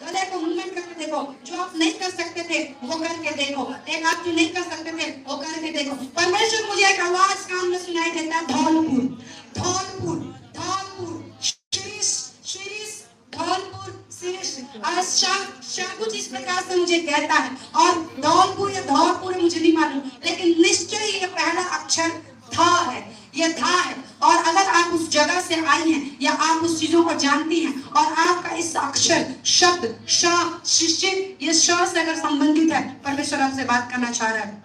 गले को मूवमेंट करके देखो। जो आप नहीं कर सकते थे वो करके देखो, एक आप जो नहीं कर सकते थे वो करके देखो। परमेश्वर मुझे एक आवाज कान में सुनाई देता है, धौलपुर, धौलपुर, धौलपुर, शीरीष, धौलपुर, कुछ इस प्रकार से मुझे कहता है। और धौलपुर या धौलपुर मुझे नहीं मालूम, लेकिन निश्चय ये पहला अक्षर धा है, ये धा है। और अगर आप उस जगह से आई हैं या आप उस चीजों को जानती हैं और आपका इस अक्षर शब्द शिष्य ये श से अगर संबंधित है, परमेश्वर आपसे बात करना चाह रहा है।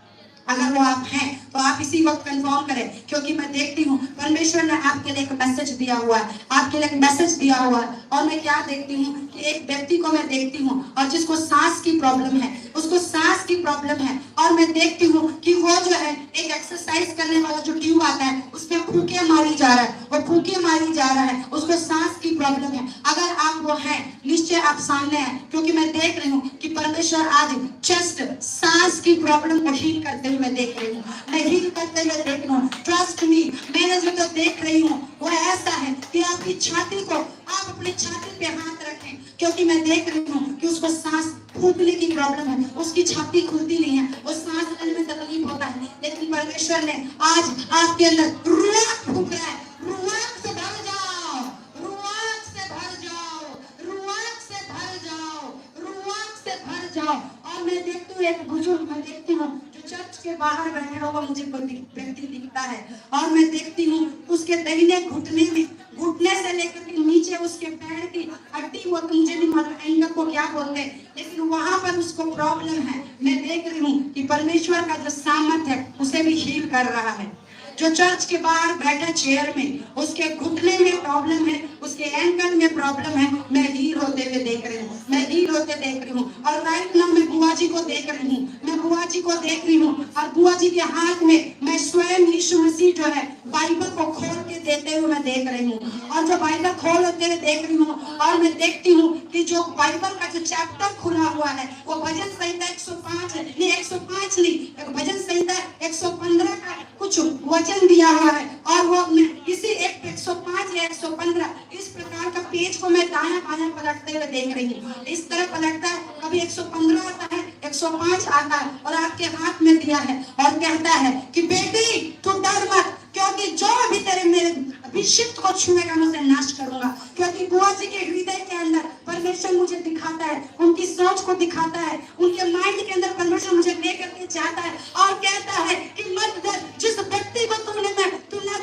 अगर वो आप हैं तो आप इसी वक्त कंफर्म करें, क्योंकि मैं देखती हूँ परमेश्वर ने आपके लिए एक मैसेज दिया हुआ है, आपके लिए एक मैसेज दिया हुआ है। और मैं क्या देखती हूँ कि एक व्यक्ति को मैं देखती हूँ और जिसको सांस की प्रॉब्लम है, उसको सांस की प्रॉब्लम है। और मैं देखती हूँ कि वो जो है एक एक्सरसाइज करने वाला जो ट्यूब आता है उसमें फूके मारी जा रहा है, वो फूके मारी जा रहा है, उसको सांस की प्रॉब्लम है। अगर आप वो हैं, निश्चय आप सामने हैं, क्योंकि मैं देख रही हूँ कि परमेश्वर आज चेस्ट सांस की प्रॉब्लम को हील करते हुए मैं देख रही हूँ, मैं हील करते हुए देख रही हूँ। ट्रस्ट मी, मैंने जो तो देख रही हूँ वो ऐसा है कि आपकी छाती को, आप अपनी छाती पे हाथ रखें, क्योंकि मैं देख रही हूँ कि उसको सांस फूकने की प्रॉब्लम है, उसकी छाती खुलती नहीं है, वो सांस लेने में तकलीफ होता है, लेकिन परमेश्वर ने आज आपके अंदर रुआक फूंक रहा है। रुआक से भर जाओ, रुआक से भर जाओ, रुआक से भर जाओ, रुआक से भर जाओ। और मैं देखती हूँ एक बुजुर्ग, मैं देखती हूँ जो चर्च के बाहर बैठा हुआ मुझे कोई व्यक्ति दिखता है, और मैं देखती हूँ उसके दाहिने घुटने में, घुटने से लेकर के नीचे उसके पैर की हड्डी, वो मुझे नहीं मालूम एंकल को क्या बोलते हैं, लेकिन वहां पर उसको प्रॉब्लम है। मैं देख रही हूँ कि परमेश्वर का जो सामर्थ है उसे भी हील कर रहा है। जो चर्च के बाहर बैठा चेयर में, उसके घुटने में प्रॉब्लम है, उसके एंकल में प्रॉब्लम है, मैं हील होते हुए देख रही हूँ, मैं हील होते देख रही हूँ। और राइट नाउ मैं बुआ जी को देख रही हूँ, मैं बुआ जी को देख रही हूँ, और बुआ जी के हाथ में मैं स्वयं यीशु मसीह जो है बाइबल को खोल के देते हुए मैं देख रही हूँ, और जो बाइबल खोल होते हुए देख रही हूँ, और मैं देखती हूँ कि जो बाइबल का जो चैप्टर खुला हुआ है वो भजन संहिता 105 नहीं, 105 नहीं, भजन संहिता 115 का कुछ वचन दिया हुआ है, और वो किसी एक 105 या 115 इस प्रकार का पेज को मैं दायां बायां पलटते हुए देख रही हूँ। इस तरह पलटता है, कभी 115 आता है, 105 आता है, और आपके हाथ में दिया है और कहता है कि बेटी तू डर मत, क्योंकि जो भी तेरे मेरे अभिषिक्त को छुएगा मैं उसे नाश करूंगा। क्योंकि बुआ जी के हृदय के अंदर परमेश्वर मुझे दिखाता है, उनकी सोच को दिखाता है, उनके माइंड के अंदर परमेश्वर मुझे लेकर के जाता है और कहता है कि मत डर, जिस व्यक्ति को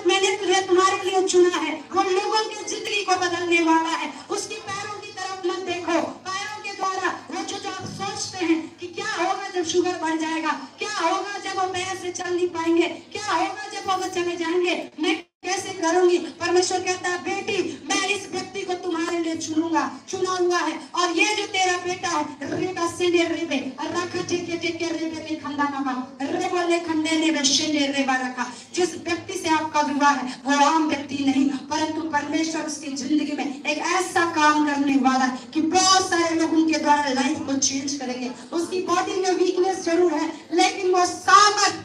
मैंने तुम्हारे लिए चुना है वो लोगों की जिंदगी को बदलने वाला है। उसकी पैरों की तरफ मत देखो, पैरों के द्वारा वो जो आप सोचते हैं कि क्या होगा जब शुगर बढ़ जाएगा, क्या होगा जब वो पैर से चल नहीं पाएंगे, क्या होगा जब वो चले जाएंगे, मैं कैसे करूंगी। परमेश्वर कहता है बेटी मैं इस व्यक्ति को तुम्हारे लिए चुना हुआ है, और ये जो तेरा बेटा है रेबा सेंडे रेबे रखा टेके टेके रेबे में खंदा नामा रेबा ले खंडे ने बेशेंडे रेबा रखा। जिस व्यक्ति से आपका विवाह है वो आम व्यक्ति नहीं, परंतु परमेश्वर उसकी जिंदगी में एक ऐसा काम करने वाला है कि बहुत सारे लोग उनके द्वारा लाइफ को चेंज करेंगे। उसकी बॉडी में वीकनेस जरूर है, लेकिन वो सामर्थ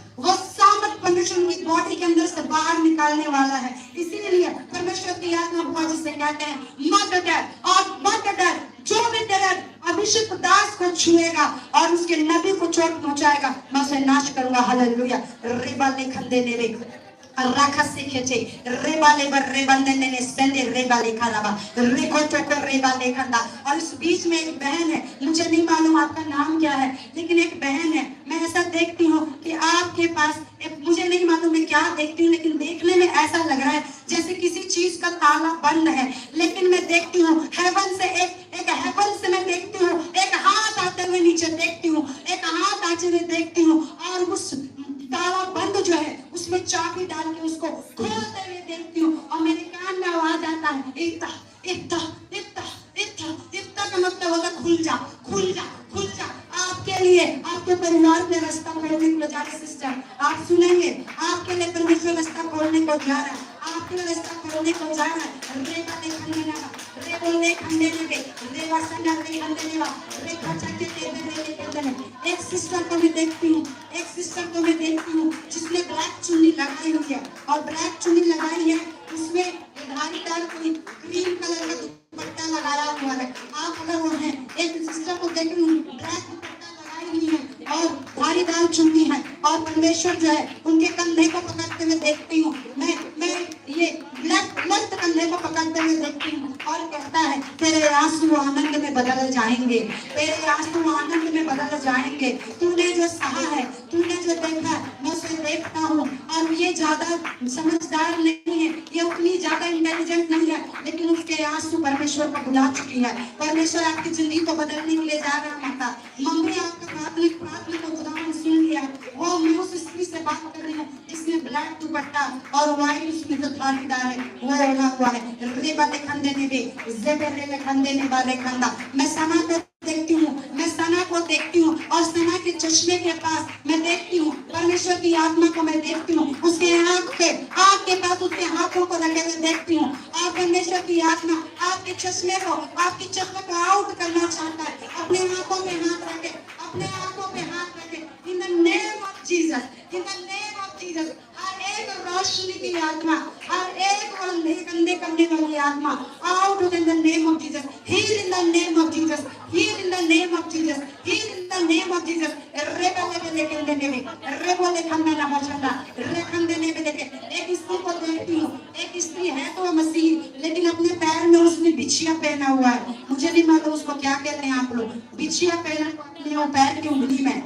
परमेश्वर की बॉडी के अंदर से बाहर निकालने वाला है। इसीलिए परमेश्वर की आत्मा बुआ जी से कहते हैं मत डर, और मत डर, जो भी तेरा अभिषिक्त दास को छुएगा और उसके नबी को चोट पहुंचाएगा मैं उसे नाश करूंगा। हालेलुया। रेबा ले खंदे ने रे राखा से खेचे रेबा ले बर रेबा ने सेंडे रेबा ले खालाबा रेको चोको रेबा ले खंदा। और इस बीच में एक बहन है, मुझे नहीं मालूम आपका नाम क्या है, लेकिन एक बहन है, मैं ऐसा देखती हूँ कि आपके पास मुझे नहीं मालूम मैं क्या देखती हूँ, लेकिन देखने में ऐसा लग रहा है जैसे किसी चीज का ताला बंद है, लेकिन मैं देखती हूँ हेवन से एक हेवन से मैं देखती हूँ एक हाथ आते हुए नीचे देखती हूँ, एक हाथ आते हुए देखती हूँ, और उस ताला बंद जो है उसमें चाबी डाल के उसको खोलते हुए देखती हूँ, और मेरे कान में आवाज आता है इफ्ता इफ्ता इफ्ता इफ्ता। इफ्ता का मतलब होता खुल जा खुल जा खुल जा। आपके लिए आपके परिवार में रास्ता खोलने को जा रहा है सिस्टर, आप सुनेंगे आपके लिए परमेश्वर रास्ता खोलने को जा रहा है, आपके लिए रास्ता खोलने को जा रहा है। रेबा ने खंडे ना रेबा ने खंडे ने रेबा सना ने खंडे ने रेबा चक्के दे दे। एक सिस्टर को भी देखती हूँ, एक सिस्टर को मैं देखती हूँ जिसने ब्लैक चुन्नी लगाई हुई है, और ब्लैक चुन्नी लगाई है उसमें धारीदार कोई क्रीम कलर का दुपट्टा लगाया हुआ है। आप अगर वो है एक सिस्टर को देख रही हूँ ब्लैक दुपट्टा लगाई हुई है और धारीदार चुन्नी है, और परमेश्वर जो है उनके कंधे को पकड़ते हुए देखती हूँ। मैं ये ब्लैक कंधे को पकड़ते हुए देखती हूँ, और कहता है तेरे आंसू आनंद में बदल जाएंगे, तेरे आंसू आनंद में बदल जाएंगे। तूने जो सहा है, तूने जो देखा है, मैं उसे देखता हूँ, और ये ज्यादा समझदार नहीं है, ये उतनी ज्यादा इंटेलिजेंट नहीं है, लेकिन उसके आंसू परमेश्वर को बुला चुकी है। परमेश्वर आपकी जिंदगी को बदलने के लिए जा रहा है। माता मम्मी आपका प्रार्थना को खुदा ने सुन लिया। वो मैं उस स्त्री से बात कर रही हूँ जिसने ब्लैक दुपट्टा और व्हाइट उसमें जो धारीदार है वो ओढ़ा हुआ है। रेबा ले खंदे ने भी जेबे ले खंदे ने बाले खंदा। मैं सना को देखती हूँ, मैं सना को देखती हूँ, और सना के चश्मे के पास मैं देखती हूँ परमेश्वर की आत्मा को मैं देखती हूँ, उसके आँख के पास उसके हाथों को रखे हुए देखती हूँ, और परमेश्वर की आत्मा आपके चश्मे को आउट करना चाहता है। अपने आंखों पे हाथ रखे, अपने आंखों पे हाथ रखे। In the name of Jesus, in the name of Jesus. हर एक रोशनी की आत्मा, हर एक अंधे करने वाली आत्मा out in the name of Jesus. Heal in the name of Jesus, heal in the name of Jesus, heal भी रे बोले खंडे ना बचना रे खंडे ने भी देखे एक स्त्री को देखती हूँ, एक स्त्री है तो वो मसीह लेकिन अपने पैर में उसने बिछिया पहना हुआ है। मुझे नहीं मालूम उसको क्या कहते हैं आप लोग। बिछिया पहना अपने वो पैर की उंगली में,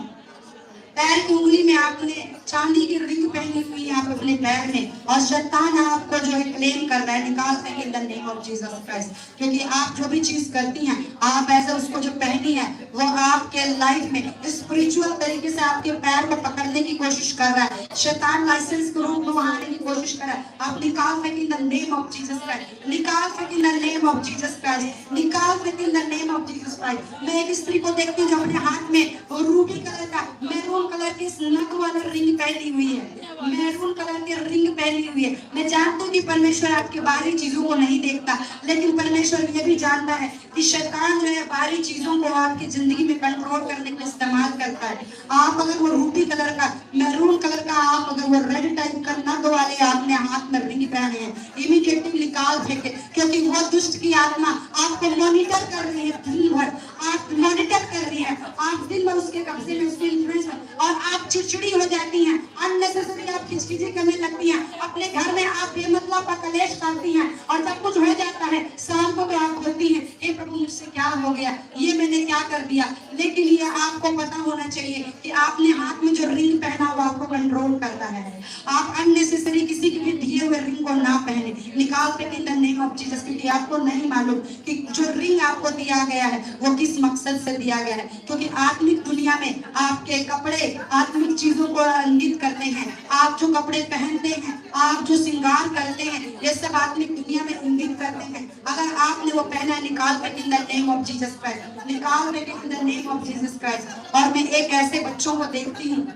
पैर की उंगली में आपने चांदी की रिंग पहनी हुई है आप अपने पैर में, और शैतान आपको जो है क्लेम कर रहा है निकाल फेंक इन the name of Jesus Christ. क्योंकि आप जो भी चीज करती हैं आप ऐसा उसको जो पहनी है वो आपके लाइफ में स्पिरिचुअल तरीके से आपके पैर को पकड़ने की कोशिश कर रहा है। शैतान लाइसेंस के रूप में वहां आने की कोशिश कर रहा है। आप निकाल फेंक इन the name of Jesus Christ, निकाल फेंक इन the name of Jesus Christ, निकाल फेंक इन the name of Jesus Christ. मैं एक स्त्री को देखती हूँ जो अपने हाथ में रूबी कलर का मैरून कलर की नग वाला रिंग पहनी हुई है, मैरून कलर की रिंग पहनी हुई है। मैं जानती हूँ कि परमेश्वर आपके बाहरी चीजों को नहीं देखता, लेकिन परमेश्वर ये भी जानता है कि शैतान जो है बाहरी चीजों को आपकी जिंदगी में कंट्रोल करने के लिए इस्तेमाल करता है। आप अगर वो रूबी कलर का मैरून कलर का आप अगर वो रेड टाइप का नग वाले आपने हाथ में रिंग पहने हैं इमीडिएटली निकाल फेंके, क्योंकि वो दुष्ट की आत्मा आपको मॉनिटर कर रही है दिन भर, आप मॉनिटर कर रही है, आप दिन भर उसके कब्जे में उसके इन्फ्लुएंस में, और आप चिड़चिड़ी हो जाती हैं, अननेसेसरी आप चीजें करने लगती हैं, अपने घर में आप बेमतलब का कलेश डालती हैं, और जब कुछ हो जाता है शाम को तो आप बोलती हैं हे प्रभु मुझसे क्या हो गया, ये मैंने क्या कर दिया। लेकिन ये आपको पता होना चाहिए कि आपने हाथ में जो रिंग पहना वो आपको कंट्रोल करता है। आप अननेसेसरी किसी के भी दिए हुए रिंग को ना पहने, निकाल फेंक इन द नेम ऑफ जीसस, क्योंकि आपको नहीं मालूम कि जो रिंग आपको दिया गया है वो किस मकसद से दिया गया है। क्योंकि आत्मिक दुनिया में आपके कपड़े आत्मिक चीजों को इंगित करते हैं। आप जो कपड़े पहनते हैं, आप जो श्रृंगार करते हैं, ये सब आत्मिक दुनिया में इंगित करते हैं। अगर आपने वो पहना, निकाल फेंक इन the name of Jesus Christ, निकाल फेंक इन the name of Jesus Christ. और मैं एक ऐसे बच्चों को देखती हूँ,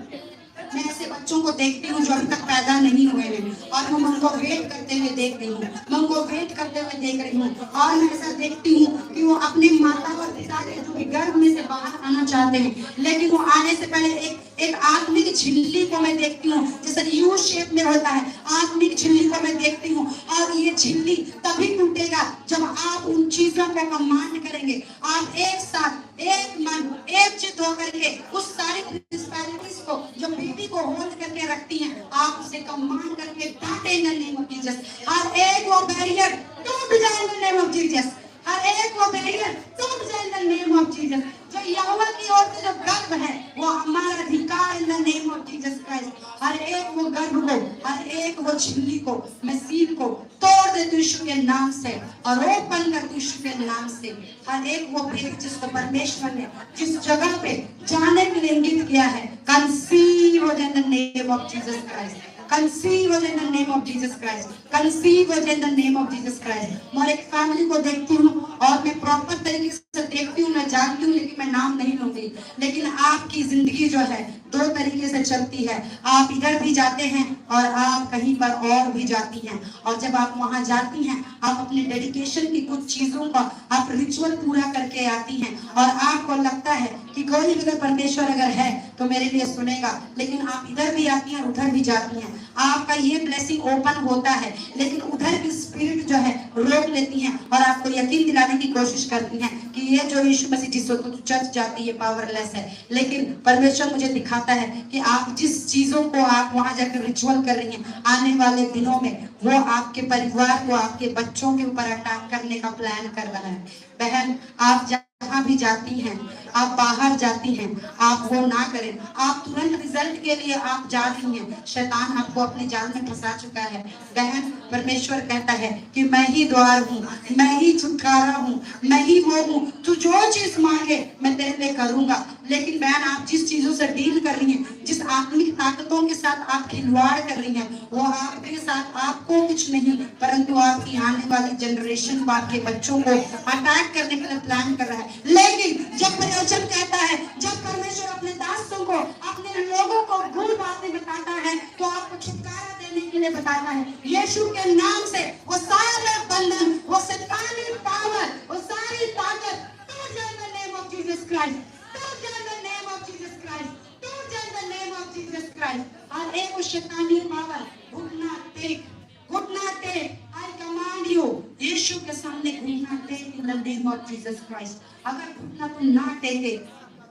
मैं ऐसे बच्चों को देखती हूँ जो अभी तक पैदा नहीं हुए हैं, और मैं उनको वेट करते हुए देख रही हूँ, मैं उनको वेट करते हुए देख रही हूँ। और मैं ऐसा देखती हूँ कि वो अपने माता और पिता के जो भी गर्भ में से बाहर आना चाहते हैं, लेकिन वो आने से पहले एक आत्मिक झिल्ली को मैं देखती हूँ, जैसे यू शेप में होता है, आत्मिक झिल्ली को मैं देखती हूँ। और ये झिल्ली तभी टूटेगा जब आप उन चीजों को कमांड करेंगे। आप एक साथ एक मन एक चित्त होकर के उस सारी प्रिंसिपैलिटीज को जो बेबी को होल्ड करके रखती हैं, आप उसे कमांड करके डांटे in the name of Jesus. हर एक वो बैरियर टूट जाए in the name of Jesus, हर एक वो बैरियर टूट जाए in the name of Jesus. जो यहोवा की ओर से जो गर्भ है वो हमारा अधिकार in the name of Jesus Christ. हर एक वो गर्भ को, हर एक वो झिल्ली को, मसीह को तोड़ दे यीशु के नाम से, और ओपन कर यीशु के नाम से। हर एक वो बेबी जिसको परमेश्वर ने जिस जगह पे जाने के लिए इंगित किया है, conceive in the name of Jesus Christ, conceive in the name of Jesus Christ, conceive in the name of Jesus Christ. मैं एक फैमिली को देखती हूँ और मैं प्रॉपर तरीके से देखती हूँ, मैं जानती हूँ, लेकिन मैं नाम नहीं लूंगी। लेकिन आपकी जिंदगी जो है दो तरीके से चलती है, आप इधर भी जाते हैं और आप कहीं पर और भी जाती हैं। और जब आप वहां जाती हैं आप अपने डेडिकेशन की कुछ चीजों का आप रिचुअल पूरा करके आती हैं, और आपको लगता है कि कोई अगर परमेश्वर अगर है तो मेरे लिए सुनेगा। लेकिन आप इधर भी आती हैं उधर भी जाती हैं, आपका ये ब्लेसिंग ओपन होता है, लेकिन उधर की स्पिरिट जो है रोक लेती हैं और आपको यकीन दिलाने की कोशिश करती हैं कि ये जो यीशु मसीह जिसको तो चर्च जाती है पावरलेस है। लेकिन परमेश्वर मुझे दिखाता है कि आप जिस चीजों को आप वहां जाकर रिचुअल कर रही हैं, आने वाले दिनों में वो आपके परिवार को, आपके बच्चों के ऊपर अटैक करने का प्लान कर रहा है। बहन, आप जहाँ भी जाती हैं, आप बाहर जाती हैं, आप वो ना करें। आप तुरंत रिजल्ट के लिए आप जा रही हैं, शैतान आपको अपने जाल में फंसा चुका है। बहन, परमेश्वर कहता है कि मैं ही द्वार हूँ, मैं ही छुटकारा हूँ, मैं ही वो हूँ, तू जो चीज मांगे मैं तेरे लिए करूंगा। लेकिन बहन, आप जिस चीजों से डील कर रही हैं, जिस आत्मिक ताकतों के साथ आप खिलवाड़ कर रही हैं, वो आपके साथ आपको कुछ नहीं परंतु आपकी आने वाली जनरेशन को, आपके बच्चों को अटैक करने के लिए प्लान कर रहा है। लेकिन जब वचन कहता है, जब परमेश्वर अपने दासों को, अपने लोगों को गुड़ बातें बताता है तो आपको छुटकारा देने के लिए बताता है। यीशु के नाम से वो सारे बंधन, वो शैतानी पावर, वो सारी ताकत टूट जाए in the name of Jesus Christ, टूट जाए in the name of Jesus Christ, टूट जाए in the name of Jesus Christ. और एक वो शैतानी पावर घुटना टेक, घुटना टेक, आई कमांड यू, यीशु के सामने घुटना टेक in the name of Jesus Christ. अगर घुटना तुम ना टेके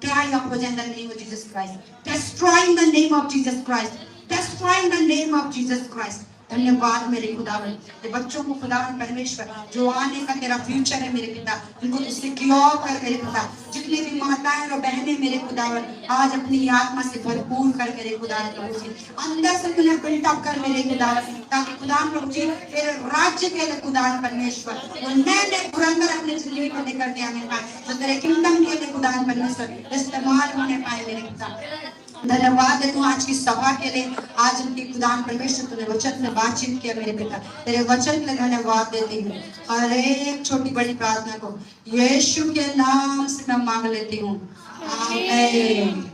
dry up in the name of Jesus Christ. Destroy in the name of Jesus Christ. Destroy in the name of Jesus Christ. धन्यवाद मेरे खुदावन, ये बच्चों को खुदावन परमेश्वर जो आने का तेरा फ्यूचर है मेरे पिता, उनको तू सिक्योर कर मेरे पिता। जितने भी माताएं और बहनें मेरे खुदावन आज अपनी आत्मा से भरपूर कर मेरे खुदावन प्रभु जी, अंदर से तुझे बिल्ट अप कर मेरे खुदावन, ताकि खुदावन प्रभु जी तेरे राज्य के लिए खुदावन परमेश्वर वो नए पुरंदर अपने जिंदगी को लेकर के आने पाए, जो तेरे किंगडम के लिए खुदावन परमेश्वर इस्तेमाल होने पाए मेरे पिता। धन्यवाद है तू आज की सभा के लिए, आज उनकी खुदान परमेश्वर तूने वचन में बातचीत किया मेरे पिता, तेरे वचन के लिए धन्यवाद देती हूँ। और एक छोटी बड़ी प्रार्थना को यीशु के नाम से मैं मांग लेती हूँ, आमीन।